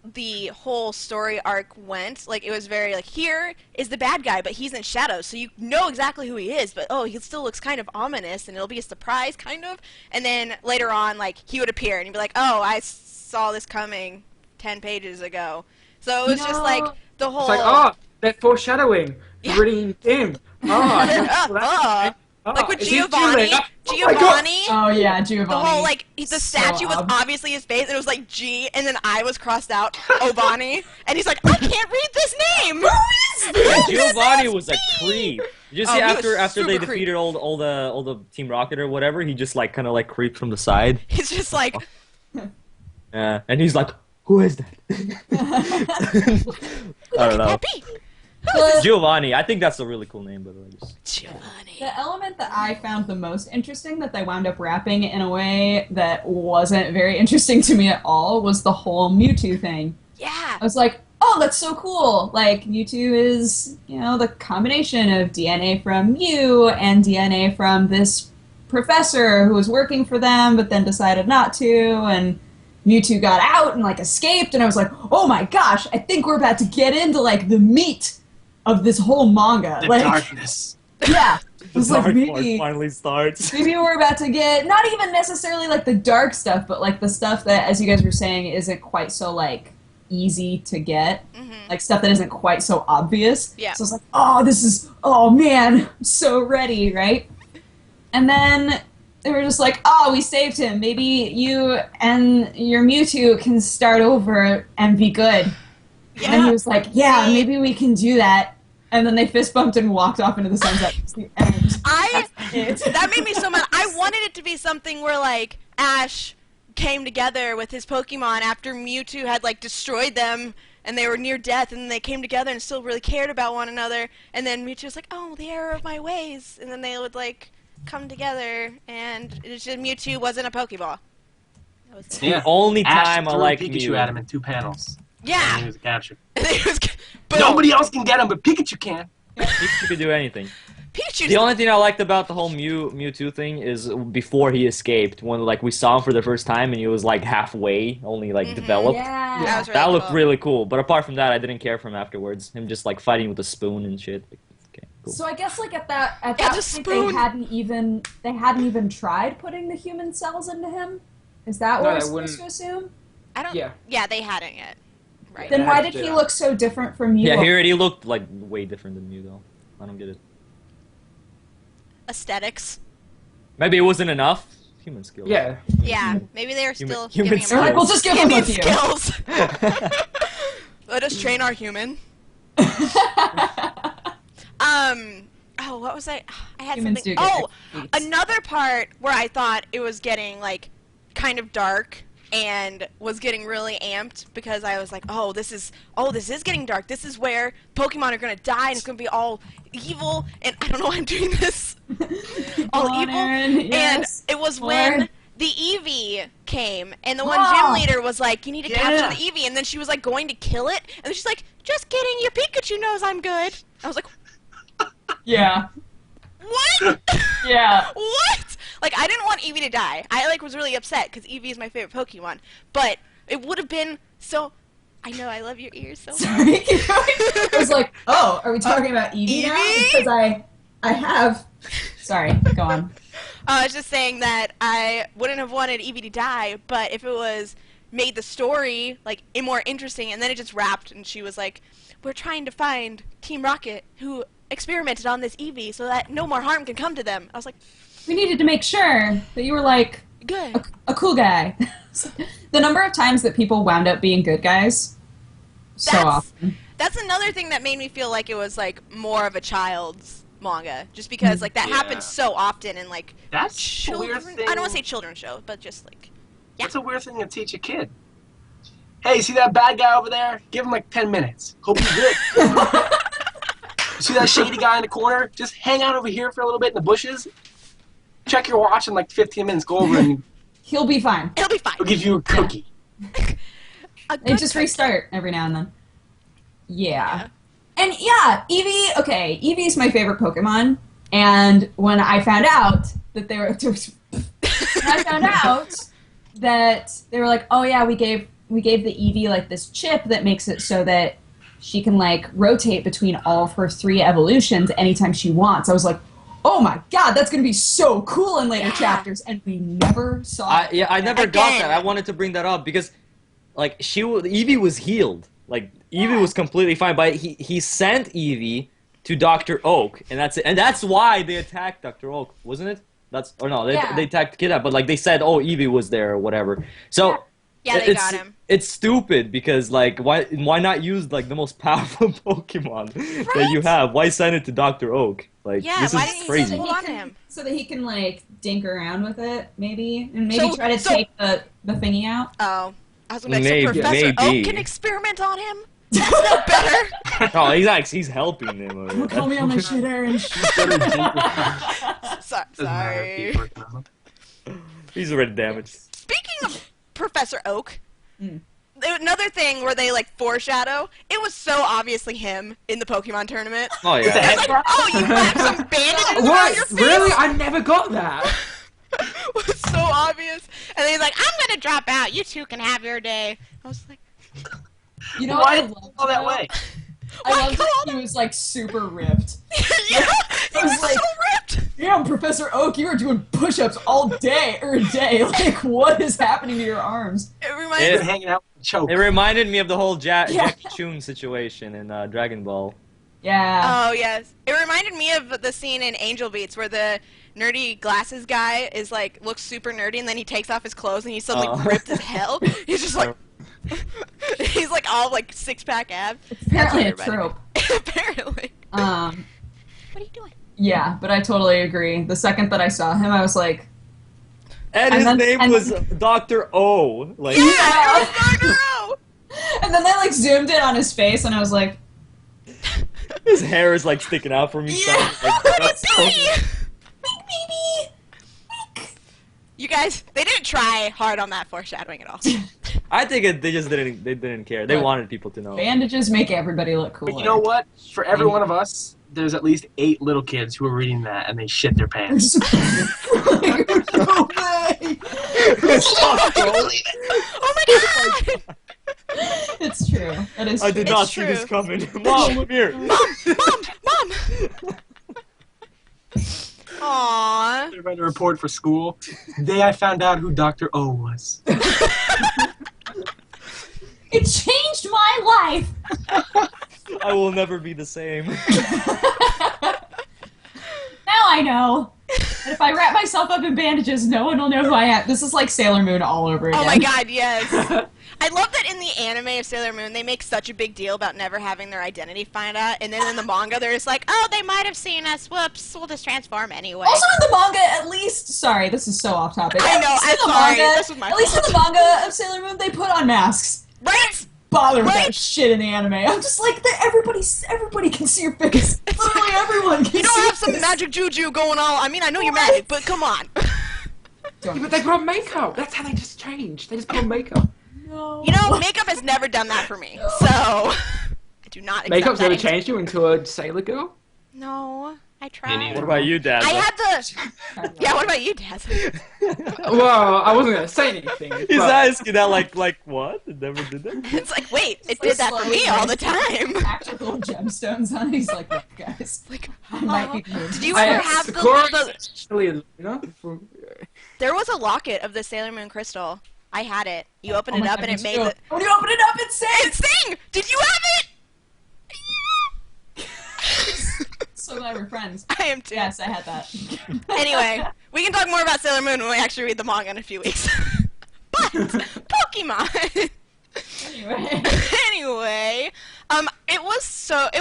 the whole story arc went. Like it was very like here is the bad guy, but he's in shadows, so you know exactly who he is, but oh, he still looks kind of ominous and it'll be a surprise kind of. And then later on like he would appear and he'd be like, "Oh, I saw this coming 10 pages ago." So it was just like the whole It's like, oh, that foreshadowing. Yeah. Really dim. like with is he Giovanni, Julia? Oh my God. Oh yeah, the Giovanni. whole like the So statue was ob- obviously his face, and it was like G, and then I was crossed out, Giovanni, and he's like, I can't read this name. Who is this? And Giovanni was a creep. Did you see Oh, he was after they super creep. defeated all the Team Rocket or whatever, he just like kind of like creeped from the side. He's just like, Yeah, and he's like, "Who is that?" I don't know. Peppy. Giovanni. I think that's a really cool name, by the way. Giovanni. The element that I found the most interesting that they wound up wrapping in a way that wasn't very interesting to me at all was the whole Mewtwo thing. Yeah. I was like, oh, that's so cool. Like, Mewtwo is, the combination of DNA from Mew and DNA from this professor who was working for them but then decided not to, and Mewtwo got out and like escaped, and I was like, oh my gosh, I think we're about to get into like the meat of this whole manga. The like, darkness. Yeah. The It's like dark part maybe, finally starts. maybe we're about to get not even necessarily like the dark stuff, but like the stuff that, as you guys were saying, isn't quite so like easy to get. Like stuff that isn't quite so obvious. Yeah. So it's like, oh man, I'm so ready, right? And then they were just like, oh, we saved him. Maybe you and your Mewtwo can start over and be good. Yeah. And he was like, yeah, maybe we can do that. And then they fist bumped and walked off into the sunset. It's the end. That made me so mad. I wanted it to be something where like Ash came together with his Pokemon after Mewtwo had like destroyed them and they were near death, and they came together and still really cared about one another. And then Mewtwo was like, "Oh, the error of my ways," and then they would like come together, and it was just Mewtwo wasn't a Pokeball. That was The only Ash time I threw like Pikachu Mew. at him in 2 panels. And yeah. he was captured. And then it was, boom. Nobody else can get him, but Pikachu can. Pikachu could do anything. Pikachu. The only thing I liked about the whole Mewtwo thing is before he escaped, when like we saw him for the first time and he was like halfway, only like developed. Yeah. That was really That looked cool. really cool. But apart from that, I didn't care for him afterwards. Him just like fighting with a spoon and shit. Like, okay, cool. So I guess like at that Yeah, point the spoon. they hadn't even tried putting the human cells into him. Is that No, what we're they supposed to assume? I don't. Yeah. Yeah, they hadn't yet. Right. Then They why had did to do he that. look so different from you? Yeah, he already looked like way different than Mew though. I don't get it. Aesthetics. Maybe it wasn't enough. Human skill. Yeah. Yeah. Maybe they were Human- still human giving him. They're like, we'll just give He him a needs few. skills. Let us train our human. Oh, what was I had Humans something. do get Oh, extra beats. another part where I thought it was getting like kind of dark and was getting really amped because I was like, this is getting dark. This is where Pokemon are gonna die and it's gonna be all evil, and I don't know why I'm doing this. All Come on, evil. Aaron, yes. And it was More. when the Eevee came, and the one Oh. gym leader was like, you need to capture the Eevee, and then she was like going to kill it, and then she's like, just kidding, your Pikachu knows I'm good. I was like, Yeah. what? Yeah. What? Like, I didn't want Eevee to die. I like was really upset because Eevee is my favorite Pokemon, but it would have been so. I know I love your ears so much. Sorry. I was like, oh, are we talking about Eevee now? Eevee? Because I have. Sorry, go on. I was just saying that I wouldn't have wanted Eevee to die, but if it was made the story like more interesting, and then it just wrapped, and she was like, "We're trying to find Team Rocket who experimented on this Eevee so that no more harm can come to them." I was like, We needed to make sure that you were like "Good." a cool guy. The number of times that people wound up being good guys, so That's- often. That's another thing that made me feel like it was like more of a child's manga, just because like that Yeah. happens so often in like That's a children. weird thing. I don't want to say children's show, but just like That's a weird thing to teach a kid. Hey, see that bad guy over there? Give him like 10 minutes. He'll be good. See that shady guy in the corner? Just hang out over here for a little bit in the bushes. Check your watch in like 15 minutes. Go over and He'll be fine. it'll be fine. he'll give you a cookie. A They good just cookie. restart every now and then. Yeah. And yeah, Eevee, okay, Eevee's my favorite Pokemon. And when I found out that they were when I found out that they were like, oh yeah, we gave the Eevee like this chip that makes it so that she can like rotate between all of her 3 evolutions anytime she wants. I was like, oh my god, that's gonna be so cool in later Yeah. chapters, and we never saw it. I never got Again. that. I wanted to bring that up because, like, Eevee was healed. Like, Eevee was completely fine, but he sent Eevee to Dr. Oak, and that's it. And that's why they attacked Dr. Oak, wasn't it? They attacked Kidap, but like they said, oh, Eevee was there or whatever. So Yeah, they it's, got him. It's stupid because like why not use like the most powerful Pokemon that you have? Why send it to Dr. Oak? Like Yeah, this why is didn't you crazy. send it- Hold on to him. So that he can like dink around with it, maybe, and maybe So- try to so- take the thingy out. Oh, I was gonna be like, Maybe, so Professor maybe. Oak can experiment on him. That's no better. Oh, he's helping him. Don't call me on my shit, Aaron. Sorry. He's already damaged. Speaking of Professor Oak, another thing where they like foreshadow, it was so obviously him in the Pokemon tournament. Oh With the yeah. head Oh, you have some bandages around What? your face? Really? I never got that. It was so obvious. And then he's like, I'm gonna drop out. You two can have your day. I was like, You know Why what I did it love go that way? I love that he was like super ripped. yeah, he I was was like- so ripped. Damn, Professor Oak, you were doing push-ups all day or a day. Like, what is happening to your arms? It reminds He's me. been hanging out with Choke. It reminded me of the whole Yeah. Jackie Chun situation in Dragon Ball. Yeah. Oh yes, it reminded me of the scene in Angel Beats where the nerdy glasses guy is like looks super nerdy, and then he takes off his clothes and he's suddenly Oh. ripped as hell. He's just like, he's like all like 6-pack abs. Apparently a That's what it trope. reminded me. Apparently. Um, What are you doing? yeah, but I totally agree. The second that I saw him, I was like, And And his then- name and- was Dr. O. Like, Yeah, it was Dr. O. and then they like zoomed in on his face, and I was like, his hair is like sticking out from each Yeah. side. Like, that's so- baby. You guys, they didn't try hard on that foreshadowing at all. I think they just didn't care. They Look, wanted people to know. Bandages make everybody look cool. But you know what? For every one of us, there's at least 8 little kids who are reading that and they shit their pants. no way. Oh my god! It's true. That is. I did true. not It's see this true. coming. Mom, come here. Mom! Aww. They're about to report for school. The day I found out who Dr. O was. It changed my life. I will never be the same. Now I know. And if I wrap myself up in bandages, no one will know who I am. This is like Sailor Moon all over again. Oh my god, yes. I love that in the anime of Sailor Moon, they make such a big deal about never having their identity find out, and then in the manga, they're just like, oh, they might have seen us, whoops, we'll just transform anyway. Also in the manga, at least, sorry, this is so off topic. I At know, least in I'm the sorry, manga- this was my At least in the manga of Sailor Moon, they put on masks. Right? Bother with Right. that shit in the anime. I'm just like, everybody can see your face. Literally everyone can You don't see have some your magic juju going on. I mean, I know you're magic, but come on. face. But they put on makeup. That's how they just change. They just put on makeup. No. You know, makeup has never done that for me, so I do not accept Makeup's that never answer. changed you into a sailor girl? No, I Me tried. neither. What about you, Dad? I had the... Yeah, what about you, Daz? Well, I wasn't gonna say anything. He's but- asking that like what? It never did that? It's like, wait, it It's did that like for me slowly all the time. Tactical gemstones on it. He's like, look, guys, Like, I might be good. did you ever have Sakura the... actually, you know, from, There was a locket of the Sailor Moon crystal. I had it. You open Oh it my up God, and it me made too. the... When you open it up, it It sings! sing! Did you have it? So glad we're friends. I am too. Yes, I had that. Anyway, we can talk more about Sailor Moon when we actually read the manga in a few weeks. But, Pokemon! Anyway. Anyway, it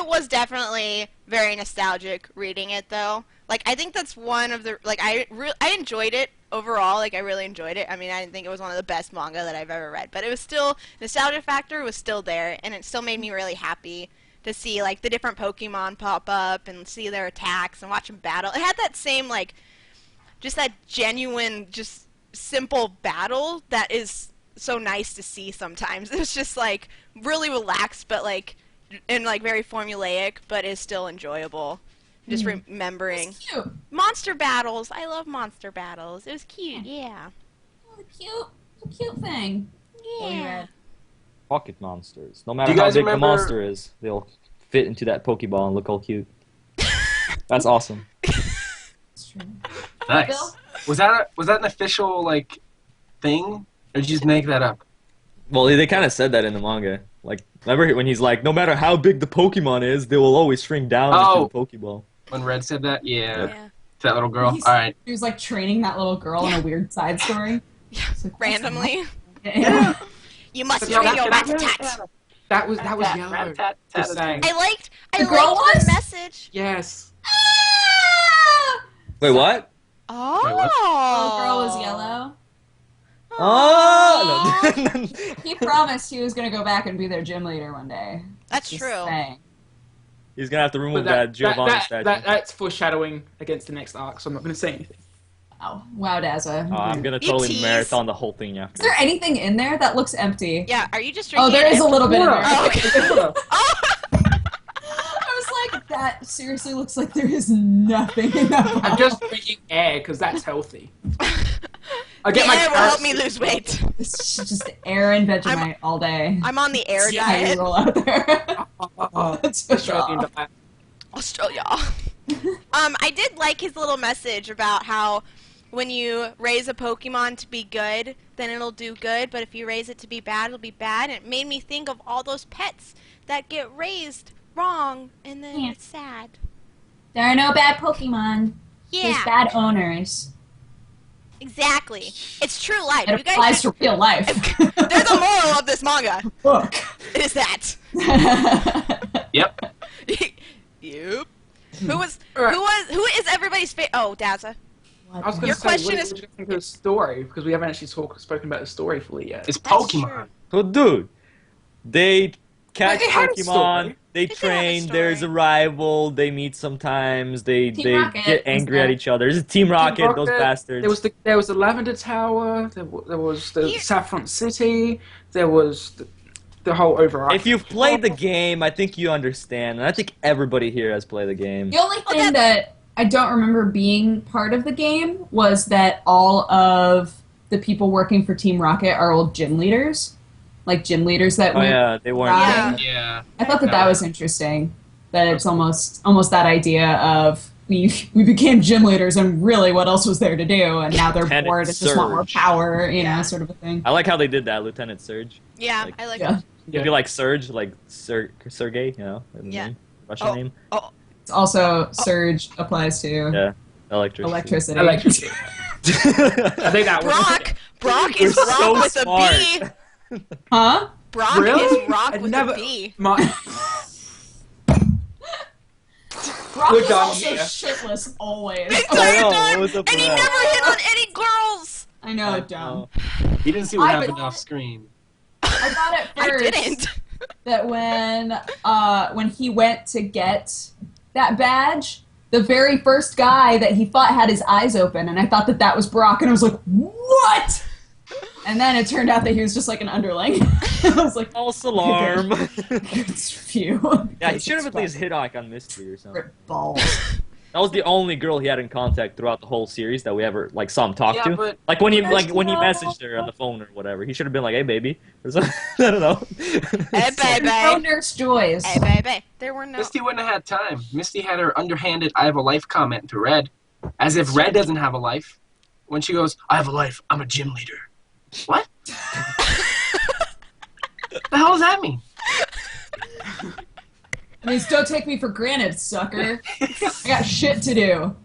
was definitely very nostalgic reading it though. Like I think that's one of the I enjoyed it overall. Like I really enjoyed it. I mean, I didn't think it was one of the best manga that I've ever read, but it was still nostalgia factor was still there, and it still made me really happy to see like the different Pokemon pop up and see their attacks and watch them battle. It had that same like just that genuine, just simple battle that is so nice to see sometimes. It's just like really relaxed, but like and like very formulaic, but is still enjoyable. Just remembering It's cute. monster battles. I love monster battles. It was cute. Yeah. Oh, cute. Cute thing. Yeah. Pocket monsters. No Do matter you how guys big the remember- monster is, they'll fit into that Pokeball and look all cute. That's awesome. It's true. Nice. Bill? Was that an official like thing, or did you just make that up? Well, they kind of said that in the manga. Like, remember when he's like, no matter how big the Pokemon is, they will always shrink down Oh. into a Pokeball. When Red said that, yeah, Yeah. to that little girl. He's- All right. He was like training that little girl in a weird side story. It's like, what's Randomly. that? Yeah. You must Yeah, train your that- rat-a-tat. that was yellow. Rat-tat, Just saying. I liked The girl the was? message. Yes. Wait, what? Oh. Wait, what? Little girl was yellow. Oh! No. He promised he was gonna go back and be their gym leader one day. That's Just true. saying. He's gonna have to remove But that Giovanni statue. that's foreshadowing against the next arc, so I'm not going to say anything. Oh, wow, Dazza. Oh, I'm gonna You totally tease. marathon the whole thing Is after. there anything in there that looks empty? Yeah, are you just Oh, drinking there is a it? little bit in there. Oh, okay. Oh! I was like, that seriously looks like there is nothing in that I'm bottle. just drinking air because that's healthy. I The get my air will help carrots. me lose weight. It's just air and Vegemite all day. I'm on the air See how you diet. roll out there. That's for Australian sure. diet. Australia. I did like his little message about how when you raise a Pokemon to be good, then it'll do good, but if you raise it to be bad, it'll be bad. And it made me think of all those pets that get raised wrong, and then Yeah. it's sad. There are no bad Pokemon. Yeah, There's bad owners. exactly. It's true life. It You guys applies should... to real life. There's a moral of this manga. Book. It is that. Yep. Yep. Who is everybody's favorite? Oh, Daza. I was going Your to say, question what is- do you think of the story? Because we haven't actually spoken about the story fully yet. It's That's Pokemon. So, dude, they catch They had a Pokemon, story. they They did have a train, story. there's a rival, they meet sometimes, they Rocket get is angry at there. each other. There's a Team Rocket, Rocket, those bastards. There was the Lavender Tower. There was the Here- Saffron City. There was the whole overarching. If you've played the game, I think you understand, and I think everybody here has played the game. The only thing that I don't remember being part of the game was that all of the people working for Team Rocket are old gym leaders. Like gym leaders that Oh went. yeah, they weren't. Yeah. Yeah. I thought that was interesting. That it's almost that idea of we became gym leaders and really what else was there to do, and now they're Lieutenant bored and just want more Surge. power, you know, sort of a thing. I like how they did that, Lieutenant Surge. Yeah, Like- I like Yeah. that. It'd be like Surge, like Sergey, you know, in the Yeah. name, Russian Oh. name. It's also Surge applies to Yeah, electricity. electricity. Electricity. I think that was Brock We're is Rock so with smart. a B. Huh? Brock Really? is Rock I with never- a B. My, Brock We're is done also here. shitless always. I know, what was up And with he that? never hit on any girls. I know, dumb. You didn't see what I happened would- off screen. I thought at I first didn't. that when he went to get that badge, the very first guy that he fought had his eyes open, and I thought that was Brock, and I was like, what? And then it turned out that he was just like an underling. I was like, False alarm. it's phew. Yeah, he should have at least hit like on Mystery or something. Rip balls. That was the only girl he had in contact throughout the whole series that we ever like saw him talk Yeah, to. but- Like when he messaged her on the phone or whatever, he should have been like, "Hey, baby," or something. I don't know. Hey, No baby. Nurse Joys. Hey, baby. There were no. Misty wouldn't have had time. Misty had her underhanded "I have a life" comment to Red, as if Red doesn't have a life. When she goes, "I have a life. I'm a gym leader." What? The hell does that mean? I mean, don't take me for granted, sucker. I got shit to do.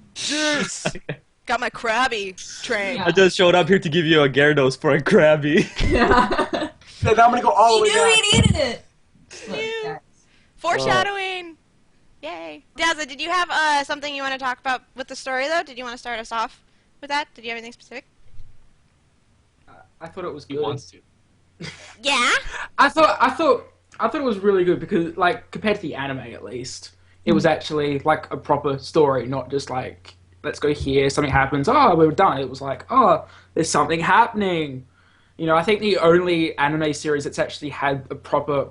Got my Krabby train. Yeah. I just showed up here to give you a Gyarados for a Krabby. Yeah. Then I'm gonna go all the He way knew back. he needed it. Look, Ew. guys. Foreshadowing. Yay. Daza, did you have something you want to talk about with the story, though? Did you want to start us off with that? Did you have anything specific? I thought it was He good. wants to. Yeah. I thought it was really good because, like, compared to the anime at least, it was actually like a proper story, not just like, let's go here, something happens, oh, we're done. It was like, oh, there's something happening. You know, I think the only anime series that's actually had a proper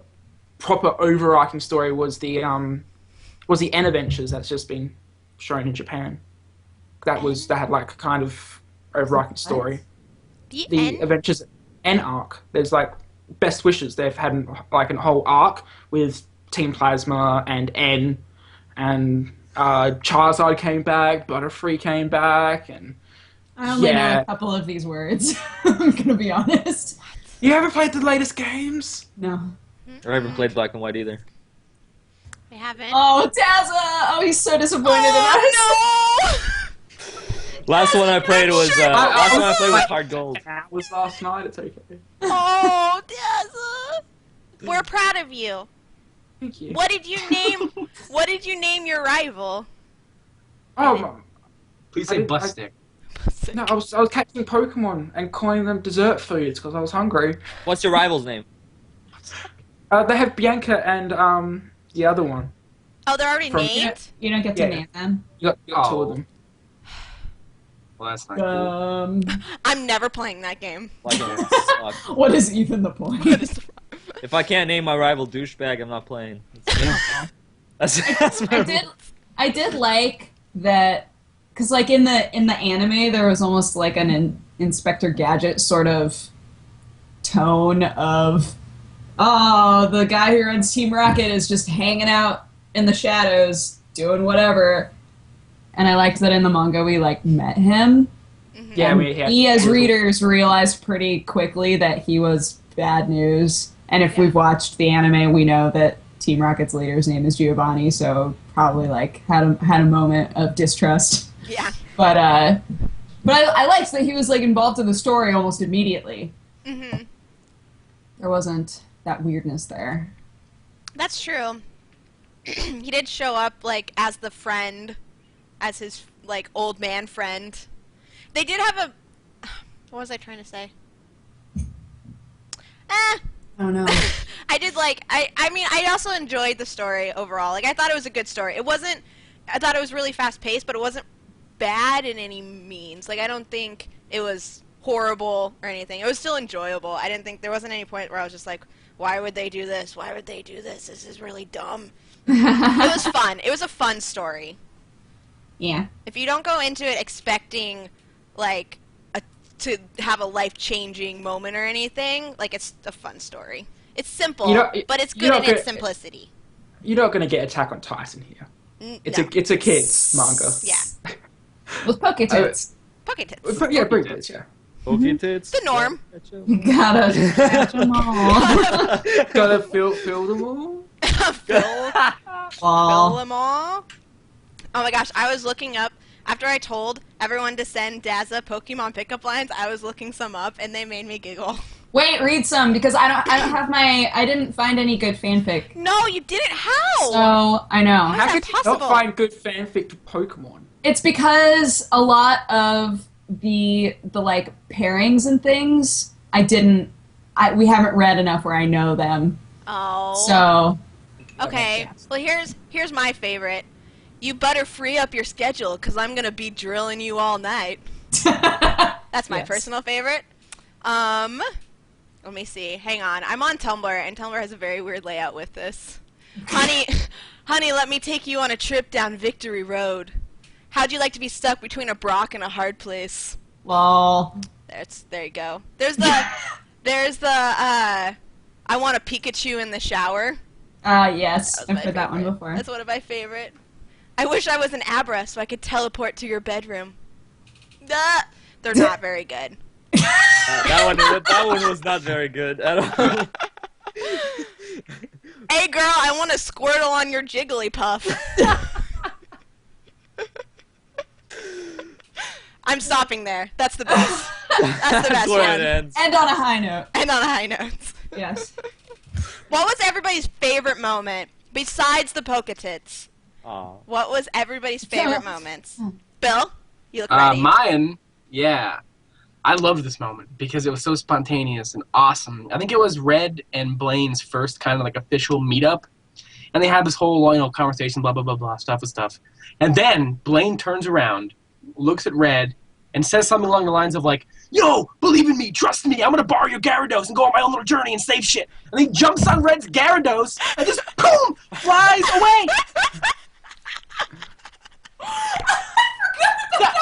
overarching story was the N Adventures that's just been shown in Japan. That had like a kind of overarching story. The The end. Adventures N arc. There's like Best Wishes. They've had like a whole arc with Team Plasma and N, and Charizard came back, Butterfree came back, and I only know Yeah. a couple of these words. I'm gonna be honest. you haven't played the latest games? No. I haven't played Black and White either. I haven't. Oh, Daza! Oh, he's so disappointed in us. Oh, Last one I played was Sure. last one I played was Hard Gold. That was last night. It's okay. no! Oh, Daza. We're proud of you. Thank you. What did you name? What did you name your rival? Oh, Please I say didn't- Bustic. no, I was catching Pokemon and calling them dessert foods because I was hungry. What's your rival's name? They have Bianca and the other one. Oh, they're already From- named. You don't get to Yeah. name them. You got two of Oh. them. Well, that's not cool. I'm never playing that game. Black and White sucks. What is even the point? If I can't name my rival douchebag, I'm not playing. That's my I did like that because like in the anime there was almost like Inspector Gadget sort of tone of, oh, the guy who runs Team Rocket is just hanging out in the shadows, doing whatever. And I liked that in the manga we, like, met him. Yeah, We, as readers, realized pretty quickly that he was bad news. And if we've watched the anime, we know that Team Rocket's leader's name is Giovanni, so probably, like, had a moment of distrust. Yeah. But I liked that he was, like, involved in the story almost immediately. Mm-hmm. There wasn't that weirdness there. That's true. He did show up, like, as the friend, as his, like, old man friend. They did have a... What was I trying to say? I don't know. I did, like... I mean, I also enjoyed the story overall. Like, I thought it was a good story. It wasn't... I thought it was really fast-paced, but it wasn't bad in any means. Like, I don't think it was horrible or anything. It was still enjoyable. I didn't think... There wasn't any point where I was just like, why would they do this? Why would they do this? This is really dumb. It was fun. It was a fun story. Yeah. If you don't go into it expecting, like, to have a life-changing moment or anything, like, it's a fun story. It's simple, but it's good in its simplicity. You're not going to get Attack on Titan here. It's a kids manga. Yeah. With poke tits. Poke tits. Yeah, bring tits, yeah. Poke tits. The norm. You gotta catch them all. Gotta fill them all. Fill them all. Oh my gosh, I was looking up, after I told everyone to send Daza Pokemon pickup lines, I was looking some up, and they made me giggle. Wait, read some, because I didn't find any good fanfic. No, you didn't. How? So, I know. How is How that could you possible? not find good fanfic to Pokemon? It's because a lot of the like pairings and things, we haven't read enough where I know them. Oh. So. Okay, well here's my favorite. You better free up your schedule, because I'm going to be drilling you all night. That's my personal favorite. Let me see. Hang on. I'm on Tumblr, and Tumblr has a very weird layout with this. Honey, let me take you on a trip down Victory Road. How'd you like to be stuck between a rock and a hard place? Lol. There you go. There's the I want a Pikachu in the shower. Yes. I've my heard that one favorite. before. That's one of my favorite. I wish I was an Abra so I could teleport to your bedroom. They're not very good. That one was not very good at all. Hey girl, I want a Squirtle on your Jigglypuff. I'm stopping there. That's the best. That's the best Where one. it ends. And on a high note. And on a high note. Yes. What was everybody's favorite moment besides the Poketits? Aw. What was everybody's favorite moments? Bill, you look ready. Mine, yeah. I loved this moment because it was so spontaneous and awesome. I think it was Red and Blaine's first kind of like official meetup. And they had this whole, conversation, blah, blah, blah, blah, stuff. And then Blaine turns around, looks at Red, and says something along the lines of like, yo, believe in me, trust me, I'm going to borrow your Gyarados and go on my own little journey and save shit. And he jumps on Red's Gyarados and just, boom, flies away. I forgot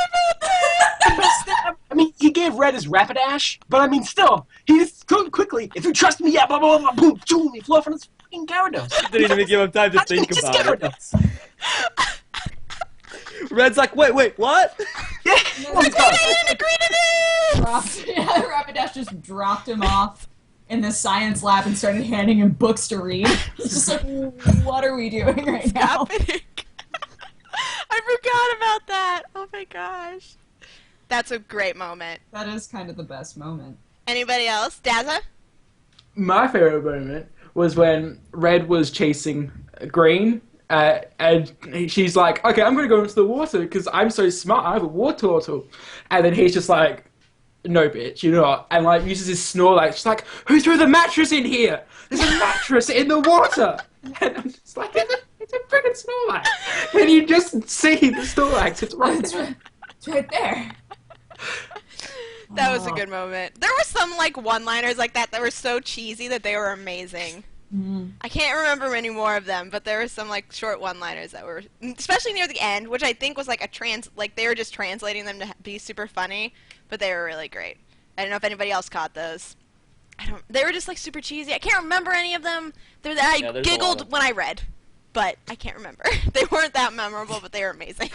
about that! I mean, he gave Red his Rapidash, but I mean, still, he just quickly, if you trust me, yeah, blah, blah, blah, boom, boom, he flew off on his fucking Gyarados. Didn't even give him time to think Just about it. Gyarados. Red's like, wait, what? Yeah, oh my God. Rapidash just dropped him off in the science lab and started handing him books to read. It's just like, what are we doing right now? Happening. I forgot about that. Oh my gosh. That's a great moment. That is kind of the best moment. Anybody else? Daza? My favorite moment was when Red was chasing Green, and she's like, okay, I'm going to go into the water because I'm so smart, I have a water turtle. And then he's just like, no, bitch, you're not. And like uses his Snorlax. She's like, who threw the mattress in here? There's a mattress in the water. And I'm just like, it's a freaking Snorlax. And you just see the Snorlax. It's right there. It's right there. That was a good moment. There were some like one-liners like that were so cheesy that they were amazing. I can't remember any more of them, but there were some like short one-liners that were, especially near the end, which I think was like like they were just translating them to be super funny, but they were really great. I don't know if anybody else caught those. They were just like super cheesy. I can't remember any of them. I giggled when I read, but I can't remember. They weren't that memorable, but they were amazing.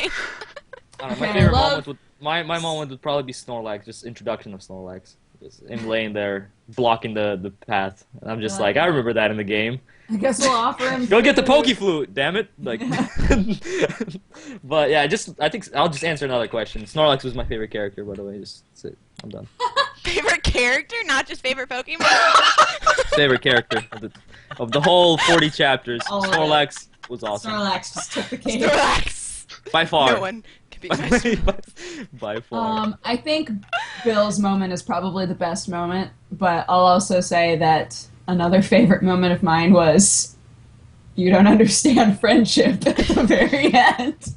I don't know, my favorite moment would my moment would probably be Snorlax, just introduction of Snorlax. Just him laying there, blocking the path. And I'm just like, I remember that in the game. I guess we'll offer him. Go get the Pokeflute, damn it! Like, but yeah, I think I'll just answer another question. Snorlax was my favorite character, by the way. That's it. I'm done. Favorite character, not just favorite Pokemon. Favorite character of the whole 40 chapters. Oh, Snorlax was awesome. Snorlax just took the cake. Snorlax. By far. No one can be my By far. I think Bill's moment is probably the best moment, but I'll also say that another favorite moment of mine was you don't understand friendship at the very end.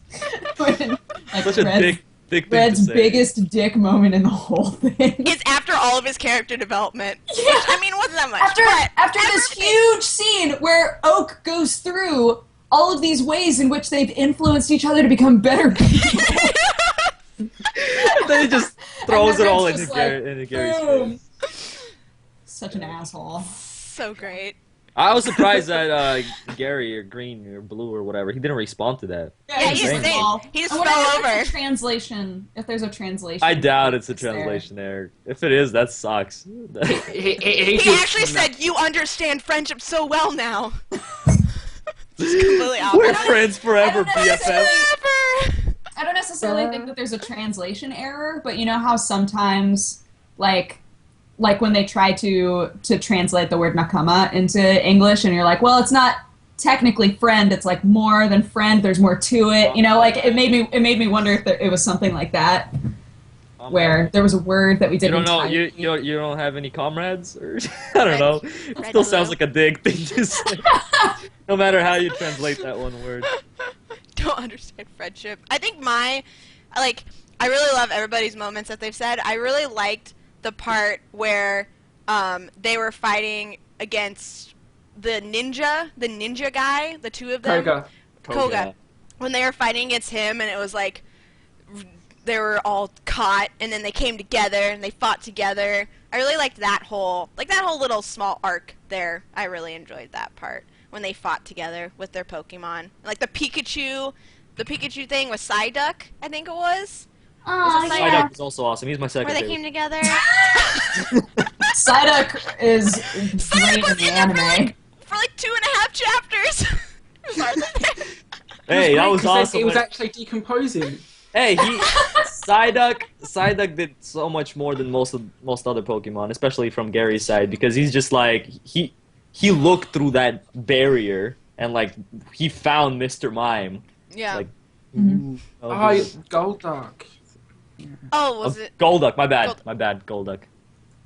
When, like, Such a thick thing Red's to say. biggest dick moment in the whole thing. It's after all of his character development. Yeah. Which, I mean, wasn't that much. After this huge scene where Oak goes through all of these ways in which they've influenced each other to become better people. Then he just throws it all Red's into just Gary's boom. face. Such an asshole. So great. I was surprised that Gary or Green or Blue or whatever, he didn't respond to that. Yeah, he just stayed. He just I wonder fell if over. there's a translation, if there's a translation. I doubt it's a there. translation error. If it is, that sucks. He actually said, "You understand friendship so well now." Just completely We're opposite. friends forever, I don't BFF. Forever. I don't necessarily think that there's a translation error, but you know how sometimes, like when they try to translate the word nakama into English, and you're like, well, it's not technically friend, it's like more than friend. There's more to it. You know, like it made me wonder if it was something like that, where there was a word that we You didn't. don't know. You don't have any comrades, or I don't know. It Red still sounds blue. like a dig thing to say. No matter how you translate that one word. Don't understand friendship. I think I really love everybody's moments that they've said. I really liked the part where they were fighting against the ninja guy, the two of them. Koga. When they were fighting against him, and it was like they were all caught, and then they came together and they fought together. I really liked that whole little small arc there. I really enjoyed that part when they fought together with their Pokemon. Like the Pikachu thing with Psyduck, I think it was. Oh, Psyduck is also awesome. He's my second Where they favorite. came together. Psyduck is Psyduck great was in the in there anime. for like 2.5 chapters. Hey, that was awesome. It was actually decomposing. Hey, Psyduck did so much more than most other Pokemon, especially from Gary's side, because he's just like he looked through that barrier and like he found Mr. Mime. Yeah. Like, Mhm. Oh, Golduck. Oh, was it? Golduck? My bad. Gold- My bad. Golduck.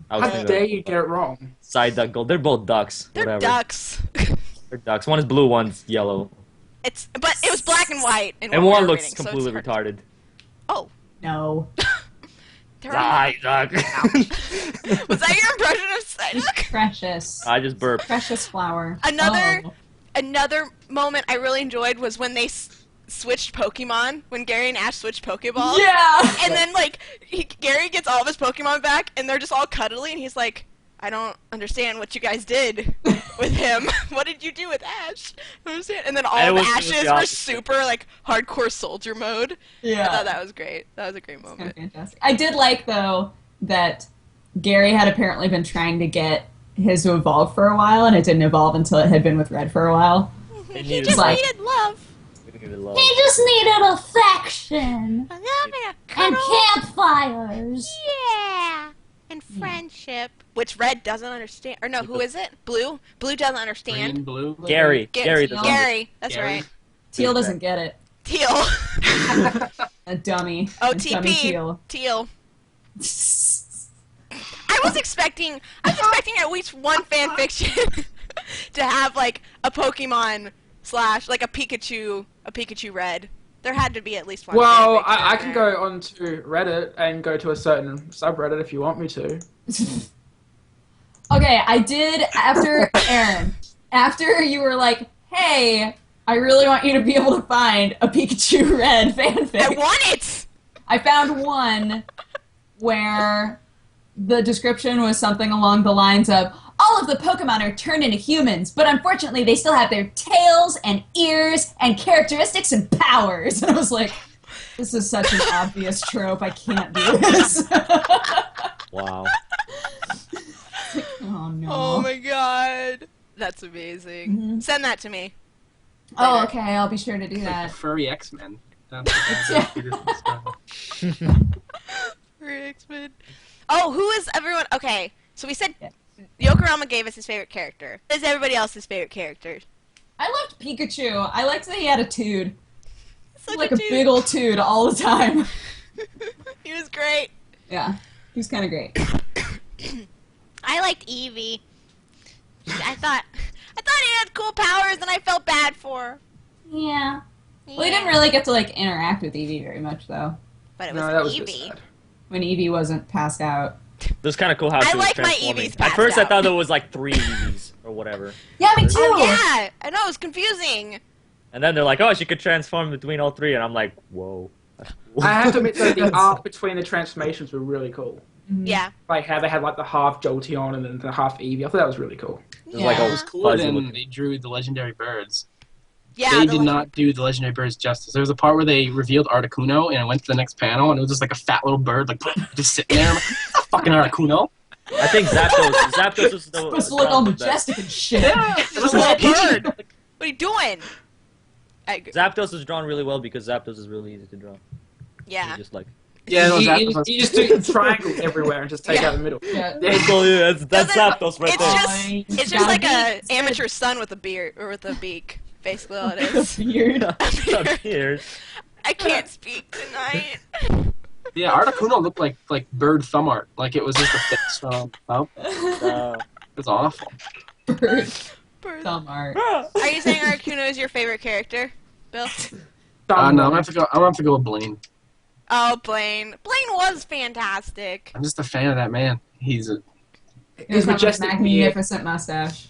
I was How thinking dare of you get it wrong? Psyduck, Gold. They're both ducks. They're whatever. ducks. They're ducks. One is blue. One's yellow. But it was black and white. And what we one were looks reading, so it's completely hard- retarded. Oh. No. Psyduck. Was that your impression of Psyduck? Precious. I just burped. Precious flower. Another- Oh. Another moment I really enjoyed was when they switched Pokemon, when Gary and Ash switched Pokeballs. Yeah! And then, like, Gary gets all of his Pokemon back, and they're just all cuddly, and he's like, I don't understand what you guys did with him. What did you do with Ash? I don't understand. And then all It of was Ash's the were opposite. super, like, hardcore soldier mode. Yeah. I thought that was great. That was a great Kind moment. of fantastic. I did like, though, that Gary had apparently been trying to get his to evolve for a while, and it didn't evolve until it had been with Red for a while. They He needed just like- needed love. love. He just needed affection Loving a and cuddle. campfires. Yeah. And friendship. Which Red doesn't understand. Or no, who is it? Blue? Blue doesn't understand. Green, blue. Gary. Gary. Teal. Gary. That's Gary. right. Teal doesn't get it. Teal. A dummy. Oh, A dummy TP. Teal. Teal. I was expecting at least one fan fiction to have like a Pokemon / like a Pikachu Red. There had to be at least one. Well, fan fiction I in can there. go onto Reddit and go to a certain subreddit if you want me to. Okay, I did after Aaron. after you were like, hey, I really want you to be able to find a Pikachu Red fanfic. I want it! I found one where the description was something along the lines of, all of the Pokemon are turned into humans, but unfortunately they still have their tails and ears and characteristics and powers. And I was like, this is such an obvious trope, I can't do this. Wow. Oh no. Oh my god. That's amazing. Mhm. Send that to me. Oh, okay, I'll be sure to do Like the that. furry X-Men. For X-Men. Oh, who is everyone? Okay, so we said Yokorama gave us his favorite character. What is everybody else's favorite character? I liked Pikachu. I liked that he had a tood. Such Like a dude. big old tood all the time. He was great. Yeah, he was kind of great. I liked Eevee. I thought he had cool powers, and I felt bad for her. Yeah. Well, he didn't really get to like interact with Eevee very much, though. But it was No, that was a bit Eevee. sad. When Eevee wasn't passed out. It was kind of cool how I she was like my transforming. Eevees At first, passed I thought out. there was like 3 Eevees or whatever. Yeah, me too. Oh yeah, I know it was confusing. And then they're like, oh, she could transform between all 3. And I'm like, whoa. That's cool. I have to admit that the arc between the transformations were really cool. Yeah. Like how they had like the half Jolteon and then the half Eevee. I thought that was really cool. It was like Yeah. all It was cooler fuzzy than looking. they drew the legendary birds. Yeah. They the did one- not do the legendary birds justice. There was a part where they revealed Articuno, and it went to the next panel, and it was just like a fat little bird, like just sitting there. I'm like, "That's fucking Articuno." I think Zapdos was the Supposed to look all the best. majestic and shit. It was a like little Pidgey. bird. What are you doing? Zapdos is drawn really well because Zapdos is really easy to draw. Yeah. He's just like, Yeah, it was You just do triangles everywhere and just take out the middle. Yeah. oh yeah, that's Doesn't- Zapdos right it's there. just it's just like a amateur sun with a beard or with a beak. Basically, all it is. Weird. Up here. I can't speak tonight. Yeah, Articuno looked like bird thumb art. Like it was just a face from. Oh, it was awful. Bird Bird. thumb art. Are you saying Articuno is your favorite character, Bill? No, I'm gonna have to go. I'm gonna have to go with Blaine. Oh, Blaine. Blaine was fantastic. I'm just a fan of that man. He's a His majestic beard. magnificent mustache.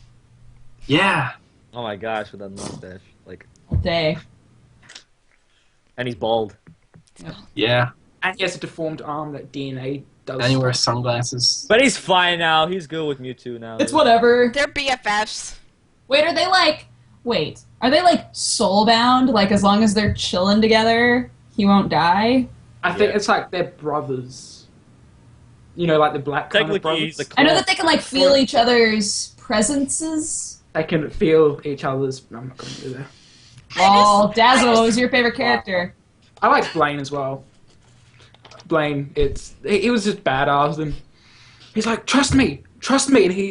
yeah. Oh my gosh, with that mustache. Like, All day. and he's bald. Yeah. And he has a deformed arm that DNA does. And he wears sunglasses. But he's fine now. He's good with Mewtwo now. It's whatever. They're BFFs. Wait, are they like soulbound? Like as long as they're chilling together, he won't die? I think Yeah. it's like they're brothers. You know, like the black kind of Technically, brothers. he's a I know clone. that they can like feel each other's presences. They can feel each other's. I'm not going to do that. Oh, Dazzle, what was your favorite character? I like Blaine as well. Blaine, he was just badass, and he's like, trust me,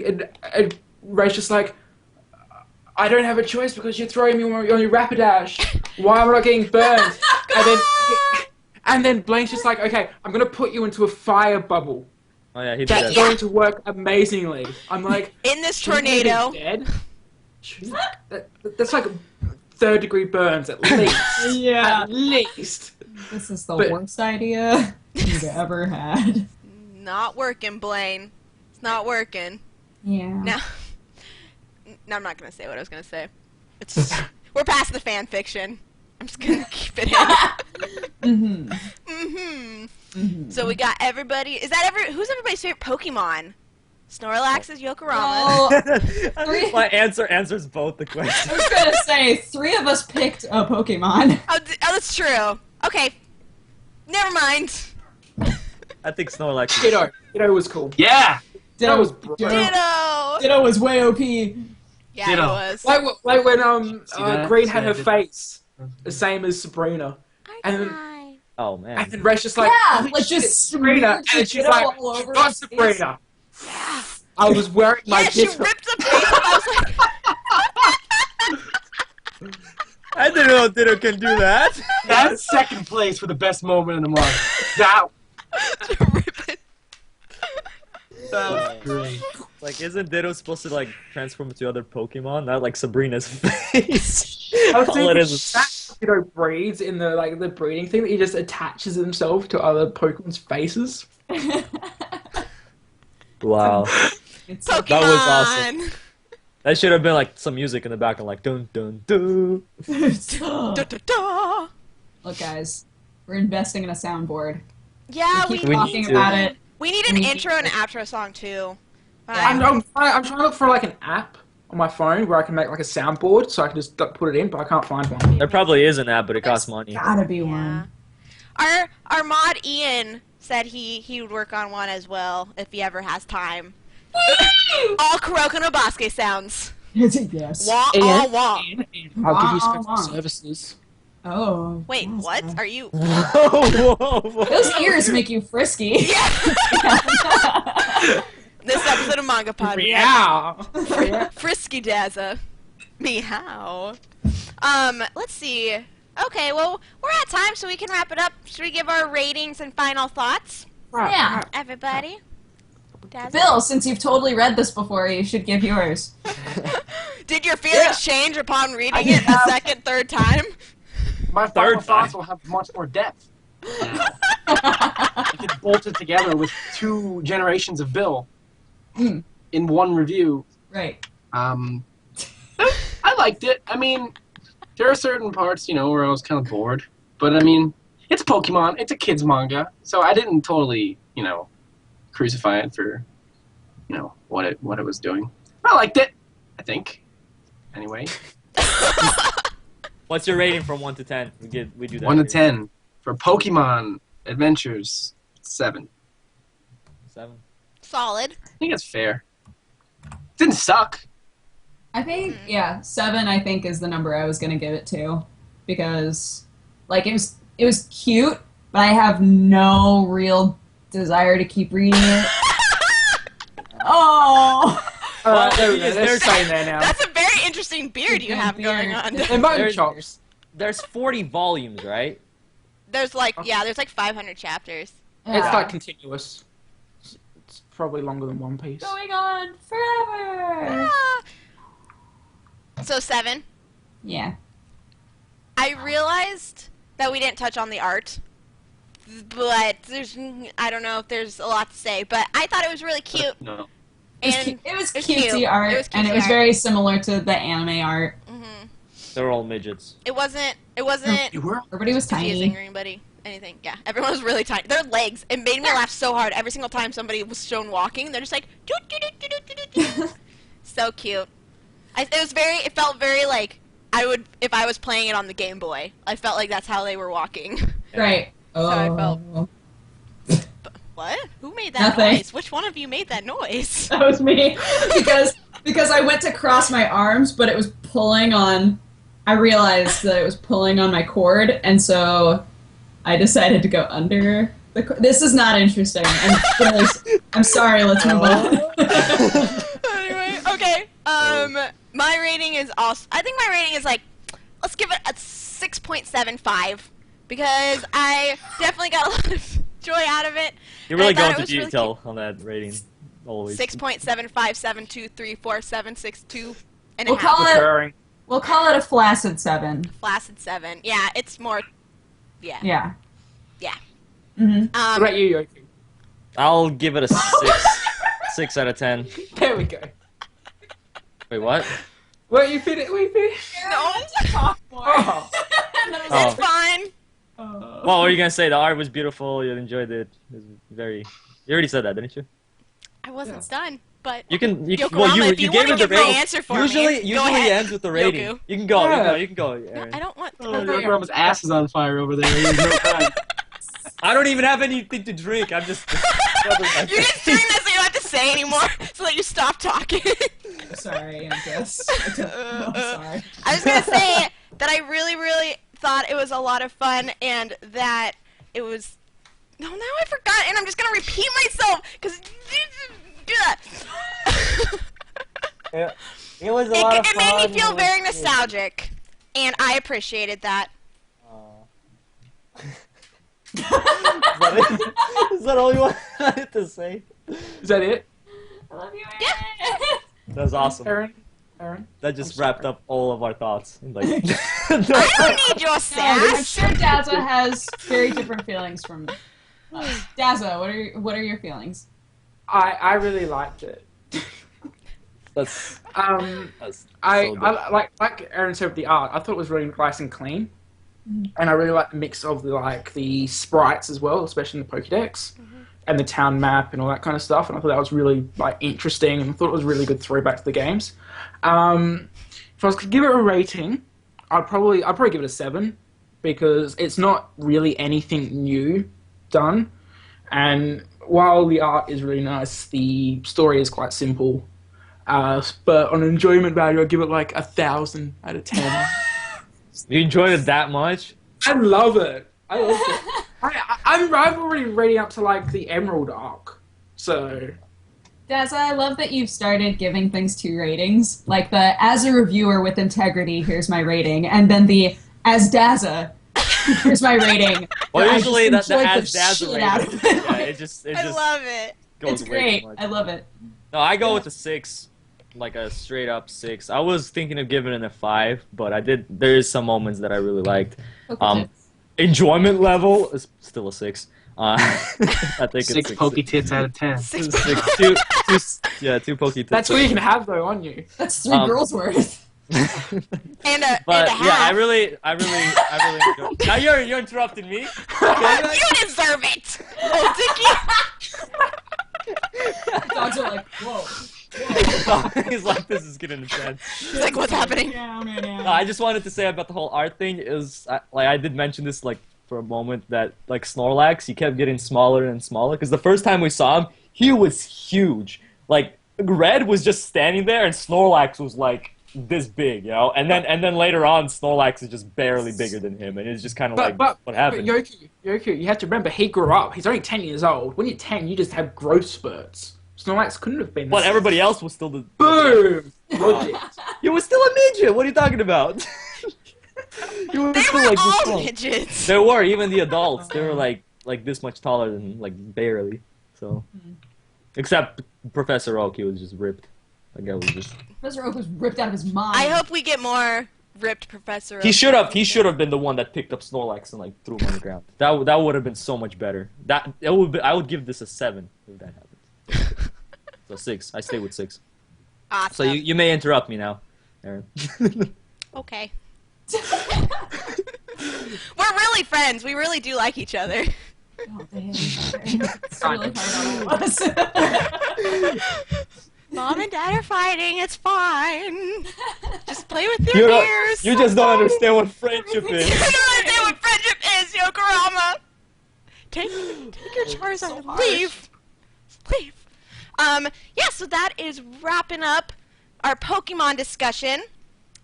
and Ray's just like, I don't have a choice because you're throwing me on your Rapidash. Why am I not getting burned? And then Blaine's just like, okay, I'm gonna put you into a fire bubble. Oh yeah, he did That's that. going to work amazingly. I'm like, In this shouldn't he be tornado. dead? That's like 3rd-degree burns at least. Yeah. At least. This is the But- worst idea you've ever had. Not working, Blaine. It's not working. Yeah. No, I'm not gonna say what I was gonna say. It's we're past the fan fiction. I'm just gonna keep it in. So we got everybody. Who's everybody's favorite Pokemon? Snorlax is Yokorama. Well, My answer answers both the I questions. was gonna say 3 of us picked a Pokemon. Oh, that's true. Okay. Never mind. I think Snorlax. is- Ditto was cool. Yeah. That was bro. Ditto. Ditto was way OP. Yeah, Ditto. it was. Like when See that? Green had See her that? face the same as Sabrina, and Oh man. and then Ray's just like, Yeah, "Holy like shit, just Sabrina," smeared and she's Ditto like, all over "Not his face. Sabrina." I was wearing my Yeah, she Ditto. ripped the face off. I was like, I didn't know Ditto can do that. That's second place for the best moment in the month. That rip it. was great. Like, isn't Ditto supposed to like transform into other Pokemon? Not like Sabrina's face. I was All thinking it is that Ditto breeds in the breeding thing that he just attaches himself to other Pokemon's faces. Wow. It's Pokemon. That was awesome. That should have been like some music in the background, like dun dun dun. Da, da, da. Look, guys, we're investing in a soundboard. Yeah, We keep We talking need to. about it. we need an we need intro and outro song too. I'm trying to look for like an app on my phone where I can make like a soundboard so I can just put it in, but I can't find one. There probably is an app, but it costs money. Gotta be Yeah. one. Our mod Ian said he would work on one as well if he ever has time. All Kuroko no Basuke sounds. Yes. Wah, Ian, wah. I'll give you Wow. special services. Oh. Wait, yes, what? God. Are you? Whoa, whoa, whoa. Those ears make you frisky. This episode of MangaPod. we have Yeah. Frisky Dazza. Meow. Let's see. Okay, well, we're at time, so we can wrap it up. Should we give our ratings and final thoughts? Yeah. Everybody? Dazza? Bill, since you've totally read this before, you should give yours. Did your feelings change upon reading it the second, third time? My final Third thoughts time. will have much more depth. I could bolt it together with 2 generations of Bill Mm. in one review. Right. I liked it. I mean, there are certain parts, where I was kind of bored. But I mean, it's Pokemon. It's a kids manga, so I didn't totally, crucify it for, what it was doing. I liked it. I think. Anyway, What's your rating from 1 to 10? We do that. 1 to here. 10 for Pokemon Adventures 7. 7. Solid. I think it's fair. Didn't suck. I think, 7, I think, is the number I was going to give it to. Because, like, it was cute, but I have no real desire to keep reading it. Oh! They're saying there now. That's a very interesting beard you have going on. They're mutton There's- chops. There's 40 volumes, right? There's like 500 chapters. It's like continuous. It's probably longer than One Piece. Going on forever! Ah. So 7. Yeah. I realized that we didn't touch on the art, but I don't know if there's a lot to say, but I thought it was really cute. No. And It was it's cutesy cute. art, It was and it cutesy was art. very similar to the anime art. They're all midgets. It wasn't You were? Everybody was confusing tiny. or anybody anything. Yeah, everyone was really tiny. Their legs, it made me laugh so hard every single time somebody was shown walking. They're just like, doot, doot, doot, doot, doot, doot, doot. So cute. It felt very like if I was playing it on the Game Boy. I felt like that's how they were walking. Right. how I felt. Oh. What? Who made that Nothing. noise? Which one of you made that noise? That was me. because I went to cross my arms, but it was pulling on. I realized that it was pulling on my cord, and so I decided to go under the cord. This is not interesting. I'm sorry. Let's move on. Anyway, okay. My rating is also. I think my rating is like, let's give it a 6.75 because I definitely got a lot of joy out of it. You're really And I going thought to it was really detail on that rating. Always. 6.75723476 and a We'll half. call it. Recurring. We'll call it a flaccid 7. Flaccid 7. Yeah, it's more. Yeah. Yeah. Yeah. Mm-hmm. What about you, Yoki? I'll give it a 6. 6 out of 10. There we go. Wait, what? Wait, you finished? No, Talk more. Oh. it's fine. Well, what were you gonna say? The art was beautiful. You enjoyed it. It was very. You already said that, didn't you? I wasn't done, but You can. Yokohama, if you gave wanna it the give my rating. answer for me, Usually go ahead. ends with the rating. Yoku. You can go. Yeah. You can go. No, Aaron. I don't want. Oh, Yokohama's ass is on fire over there. There's no time. I don't even have anything to drink. I'm just. You're just doing this so you don't have to say anymore, so that you stop talking. I'm sorry, I guess. I'm sorry. I was gonna say that I really, really thought it was a lot of fun, and that it was. No, now I forgot, and I'm just gonna repeat myself because do that. It was a lot of It fun. made me feel very nostalgic, and I appreciated that. Is that it? Is that all you wanted to say? Is that it? I love you, Yeah. That was awesome. Aaron? That just I'm wrapped sorry. up all of our thoughts. Like, I don't need your I'm sass. sure Dazza has very different feelings from us. Dazza, what are your feelings? I really liked it. That's, that's I so dope. like Aaron said with the art. I thought it was really nice and clean, and I really like the mix of the sprites as well, especially in the Pokédex and the town map and all that kind of stuff. And I thought that was really like interesting, and I thought it was a really good throwback to the games. If I was to give it a rating, I'd probably give it a 7 because it's not really anything new done, and while the art is really nice, the story is quite simple. But on enjoyment value, I'd give it like 1,000 out of 10. You enjoyed it that much? I love it. I love it. I'm already rating up to like the Emerald arc. So Daza, I love that you've started giving things 2 ratings. Like the as a reviewer with integrity, here's my rating, and then the as Daza, here's my rating. Well, I usually just the enjoyed as Dazzle shit out rating. of it. Yeah, it just I love it. goes It's way great. too much. I love it. No, I go with a 6, like a straight up 6. I was thinking of giving it a 5, but there is some moments that I really liked. Enjoyment level is still a 6. I think 6 it's pokey tits out of 10. 2 pokey tits. that's what you can have though, aren't you? That's 3 girls worth. And a But half. yeah, I really enjoyed. Now you're interrupting me. You deserve it. Oh, Dickie. Dogs are like, whoa. He's like, this is getting intense. He's like, what's happening? No, I just wanted to say about the whole art thing is, I did mention this like for a moment that like Snorlax, he kept getting smaller and smaller because the first time we saw him, he was huge. Like Red was just standing there, and Snorlax was like this big, you know. And then later on, Snorlax is just barely bigger than him, and it's just kind of like what happened. But Yoku, you have to remember he grew up. He's only 10 years old. When you're 10, you just have growth spurts. Snorlax couldn't have been. But everybody else was still the Boom! Logic. You were still a midget. What are you talking about? You were They still were like this all tall. midgets. There were even the adults. They were like this much taller than like barely. So, except Professor Oak, he was just ripped. That guy was just. Professor Oak was ripped out of his mind. I hope we get more ripped Professor Oak. He should have been the one that picked up Snorlax and like threw him on the ground. That would have been so much better. I would give this a 7 if that happened. So 6. I stay with 6. Awesome. So you may interrupt me now, Aaron. Okay. We're really friends. We really do like each other. Oh, damn. It's really hard on all of us. Mom and Dad are fighting. It's fine. Just play with your ears. You just don't understand what friendship You is. don't understand what friendship is, Yokorama. Take your Charizard and leave. Leave. Yeah, so that is wrapping up our Pokemon discussion.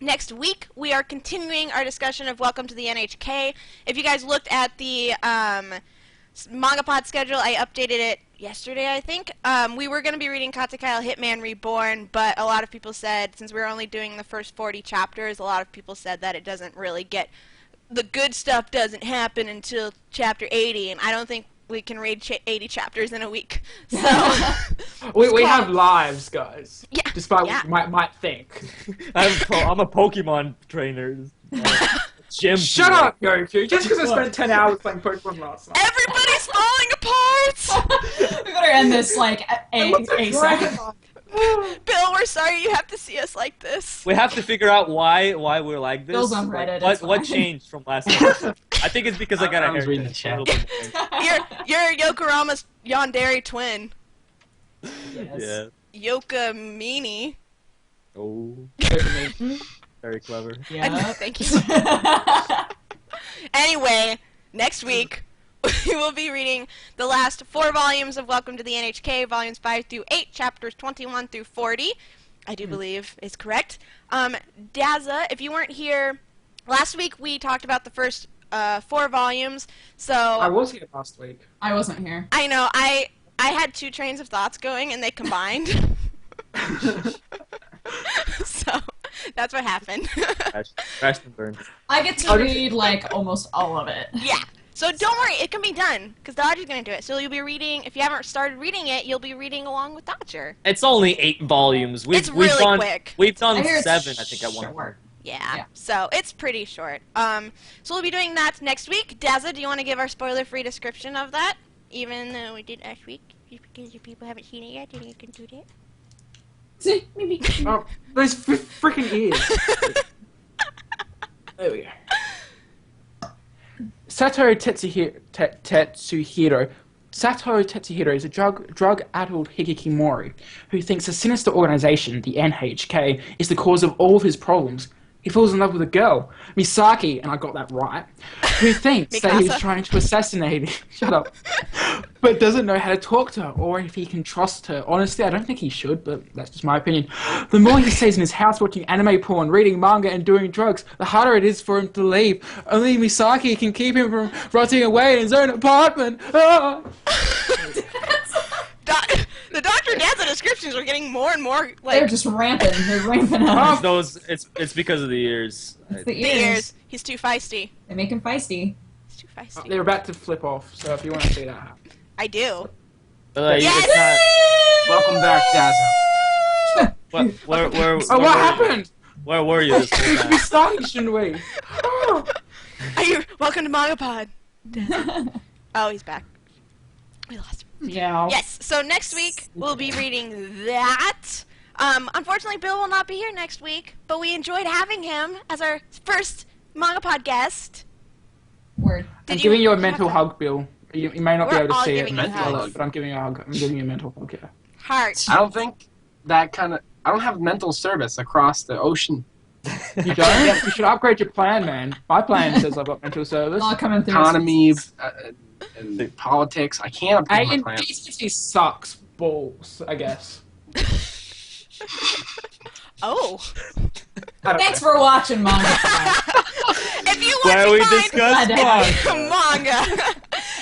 Next week, we are continuing our discussion of Welcome to the NHK. If you guys looked at the MangaPod schedule, I updated it yesterday, I think. We were going to be reading Katakyle Hitman Reborn, but a lot of people said, since we were only doing the first 40 chapters, a lot of people said that it doesn't really get... The good stuff doesn't happen until chapter 80, and I don't think we can read 80 chapters in a week. So... we have lives, guys. Yeah. Despite what you might think. I'm a Pokemon trainer. Gym. Shut up, Goku. Just because I spent 10 hours playing Pokemon last night. Everybody's falling apart! We better end this like ASAP. Bill, we're sorry you have to see us like this. We have to figure out why we're like this. Bill's on Reddit, Like, it's what fine. changed from last time? I think it's because I got a I was reading the haircut. chat. You're Yokorama's yandere twin. Yeah. Yokamini. Oh, very clever. Yeah. Thank you. Anyway, next week we will be reading the last 4 volumes of Welcome to the NHK, volumes 5 through 8, chapters 21 through 40. I do believe is correct. Daza, if you weren't here last week, we talked about the first 4 volumes. So I was here last week. I wasn't here. I know I had 2 trains of thoughts going, and they combined. So that's what happened. Crashed and burned. I get to read like almost all of it. Yeah. So don't worry, it can be done, because Dodger's going to do it. So you'll be reading, if you haven't started reading it, you'll be reading along with Dodger. It's only 8 volumes. It's really quick. We've done I hear it's 7, I think, at one short. point. Yeah. Yeah. So it's pretty short. So we'll be doing that next week. Daza, do you want to give our spoiler-free description of that? Even though we did last week, just because you people haven't seen it yet, then you can do that. Maybe. Oh, those freaking ears. There we go. Satoru Tetsuhiro is a drug-addled hikikomori who thinks a sinister organization, the NHK, is the cause of all of his problems. He falls in love with a girl, Misaki, and I got that right, who thinks that he's trying to assassinate him. Shut up. But doesn't know how to talk to her or if he can trust her. Honestly, I don't think he should, but that's just my opinion. The more he stays in his house watching anime porn, reading manga, and doing drugs, the harder it is for him to leave. Only Misaki can keep him from rotting away in his own apartment. Ah! The Dr. Daza descriptions are getting more and more They're just rampant. They're rampant up. It's because of the ears. It's the ears. He's too feisty. They make him feisty. He's too feisty. They're about to flip off, so if you want to see that happen. I do. Yes! Welcome back, Daza. What happened? Where were you this whole We should time? be starting, shouldn't we? Welcome to MangaPod. Oh, he's back. We lost him. Yeah. Yes, so next week we'll be reading that. Unfortunately, Bill will not be here next week, but we enjoyed having him as our first MangaPod guest. Word. I'm giving you a mental hug, Bill. You may not be We're able to all see it, giving you hugs. but I'm giving you a hug. I'm giving you a mental hug, yeah. Heart. I don't think that kind of. I don't have mental service across the ocean. You don't? You should upgrade your plan, man. My plan says I've got mental service. All coming through. Economy, and politics. I can't upgrade my plan. A&D sucks balls, I guess. Oh. Thanks for watching, Manga. If you Where want we to discuss find manga.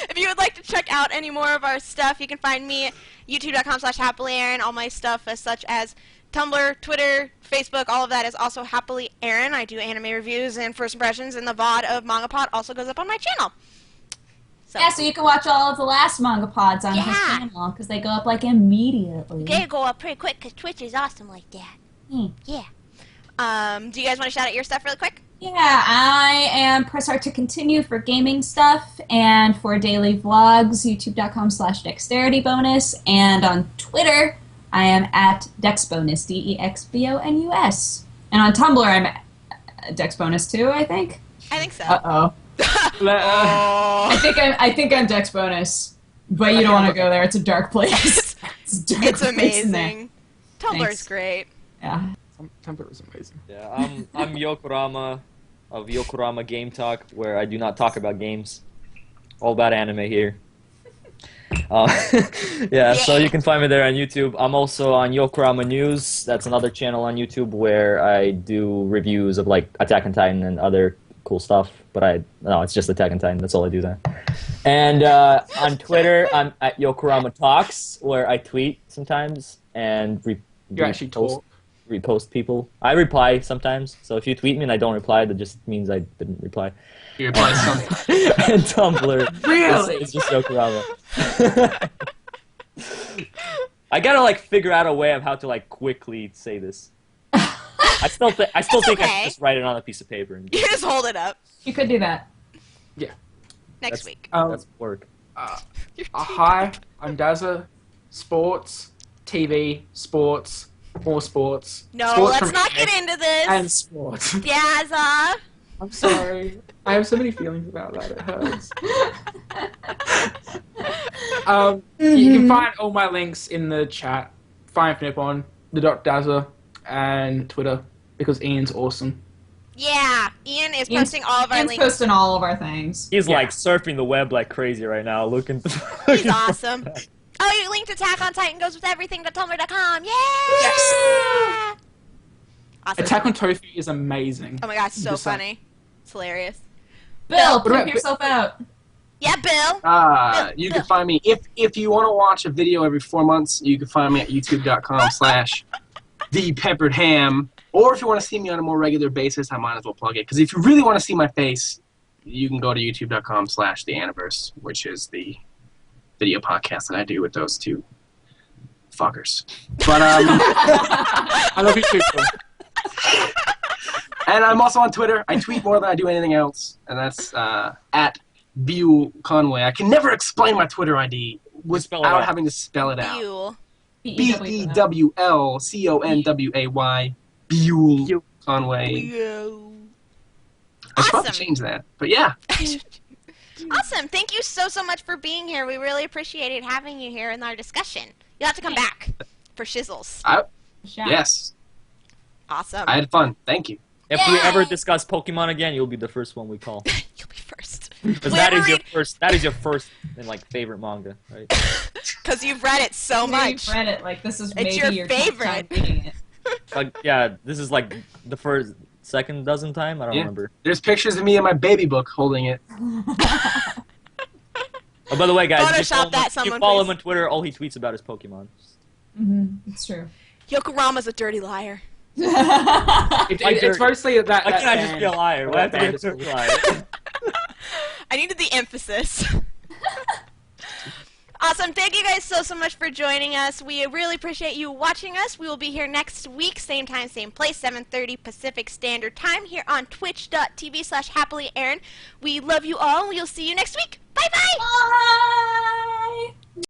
If you would like to check out any more of our stuff, you can find me at youtube.com/HappiLeeErin. All my stuff such as Tumblr, Twitter, Facebook, all of that is also HappiLeeErin. I do anime reviews and first impressions, and the VOD of MangaPod also goes up on my channel. So. Yeah, so you can watch all of the last manga pods on his Yeah. channel because they go up like immediately. They go up pretty quick because Twitch is awesome like that. Yeah. Do you guys want to shout out your stuff really quick? Yeah, I am Press Art to Continue for gaming stuff, and for daily vlogs, youtube.com/dexterity_bonus, and on Twitter, I am at DexBonus, DEXBONUS. And on Tumblr, I'm at DexBonus too, I think. I think so. Uh-oh. I think I'm DexBonus, but you don't want to go there. It's a dark place. It's a dark It's place in there. amazing. Tumblr's Thanks. great. Yeah. Tumblr was amazing. Yeah, I'm Yokorama of Yokorama Game Talk, where I do not talk about games. All about anime here. Yeah, so you can find me there on YouTube. I'm also on Yokorama News. That's another channel on YouTube where I do reviews of like Attack on Titan and other cool stuff. But no, it's just Attack on Titan. That's all I do there. And on Twitter, I'm at Yokorama Talks, where I tweet sometimes and You actually talk. repost people. I reply sometimes, so if you tweet me and I don't reply, that just means I didn't reply. You reply something. And Tumblr, Really? it's just Yokorama. I gotta like figure out a way of how to like quickly say this. I still think I okay. can just write it on a piece of paper and You just hold it up You could do that. next That's- week. that's work. Hi, I'm Daza. Sports, TV, sports, more sports. No, Sports let's from not anime get into this. And sports. Yaza. I'm sorry. I have so many feelings about that. It hurts. You can find all my links in the chat. Fine for Nippon, the Dr. Daza, and Twitter because Ian's awesome. Yeah, Ian is Ian's- posting all of our Ian's links. posting all of our things. He's Yeah. like surfing the web like crazy right now, looking. He's awesome. Oh, your link to Attack on Titan goes with everything.tumblr.com. Yeah! Yes. Awesome. Attack on Tofu is amazing. Oh my gosh, so Just saying. funny. It's hilarious. Bill, What about put yourself out. Yeah, Bill. You can find me if you want to watch a video every 4 months. You can find me at youtube.com/ThePepperedHam. Or if you want to see me on a more regular basis, I might as well plug it. Because if you really want to see my face, you can go to youtube.com/TheAniverse, which is the video podcast that I do with those two fuckers. But I love you too, Phil. and I'm also on Twitter. I tweet more than I do anything else, and that's at Buell Conway. I can never explain my Twitter ID Spell it without out. having to spell it out. Buell. Bewlconway. Buell Conway. I should probably Awesome. change that, but yeah. Awesome. Thank you so much for being here. We really appreciated having you here in our discussion. You'll have to come back for shizzles. Yes, Awesome. I had fun. Thank you. If we ever discuss Pokemon again, you'll be the first one we call. You'll be first. Because that is your first. That is your first and like favorite manga, right? Because you've read it so Yeah, much. you've read it. Like this is It's maybe your your tenth favorite. time reading it. Like yeah, this is like the second dozen time. I don't Yeah. remember. There's pictures of me in my baby book holding it. Oh, by the way, guys, Photoshop that, if you someone, follow please. him on Twitter, all he tweets about is Pokemon. It's true. Yokorama's a dirty liar. It's mostly that. Why that can't I just band. be a liar? Why have to be a That band is liar? I needed the emphasis. Awesome. Thank you guys so much for joining us. We really appreciate you watching us. We will be here next week, same time, same place, 7:30 Pacific Standard Time here on twitch.tv/HappiLeeErin. We love you all, and we'll see you next week. Bye-bye. Bye.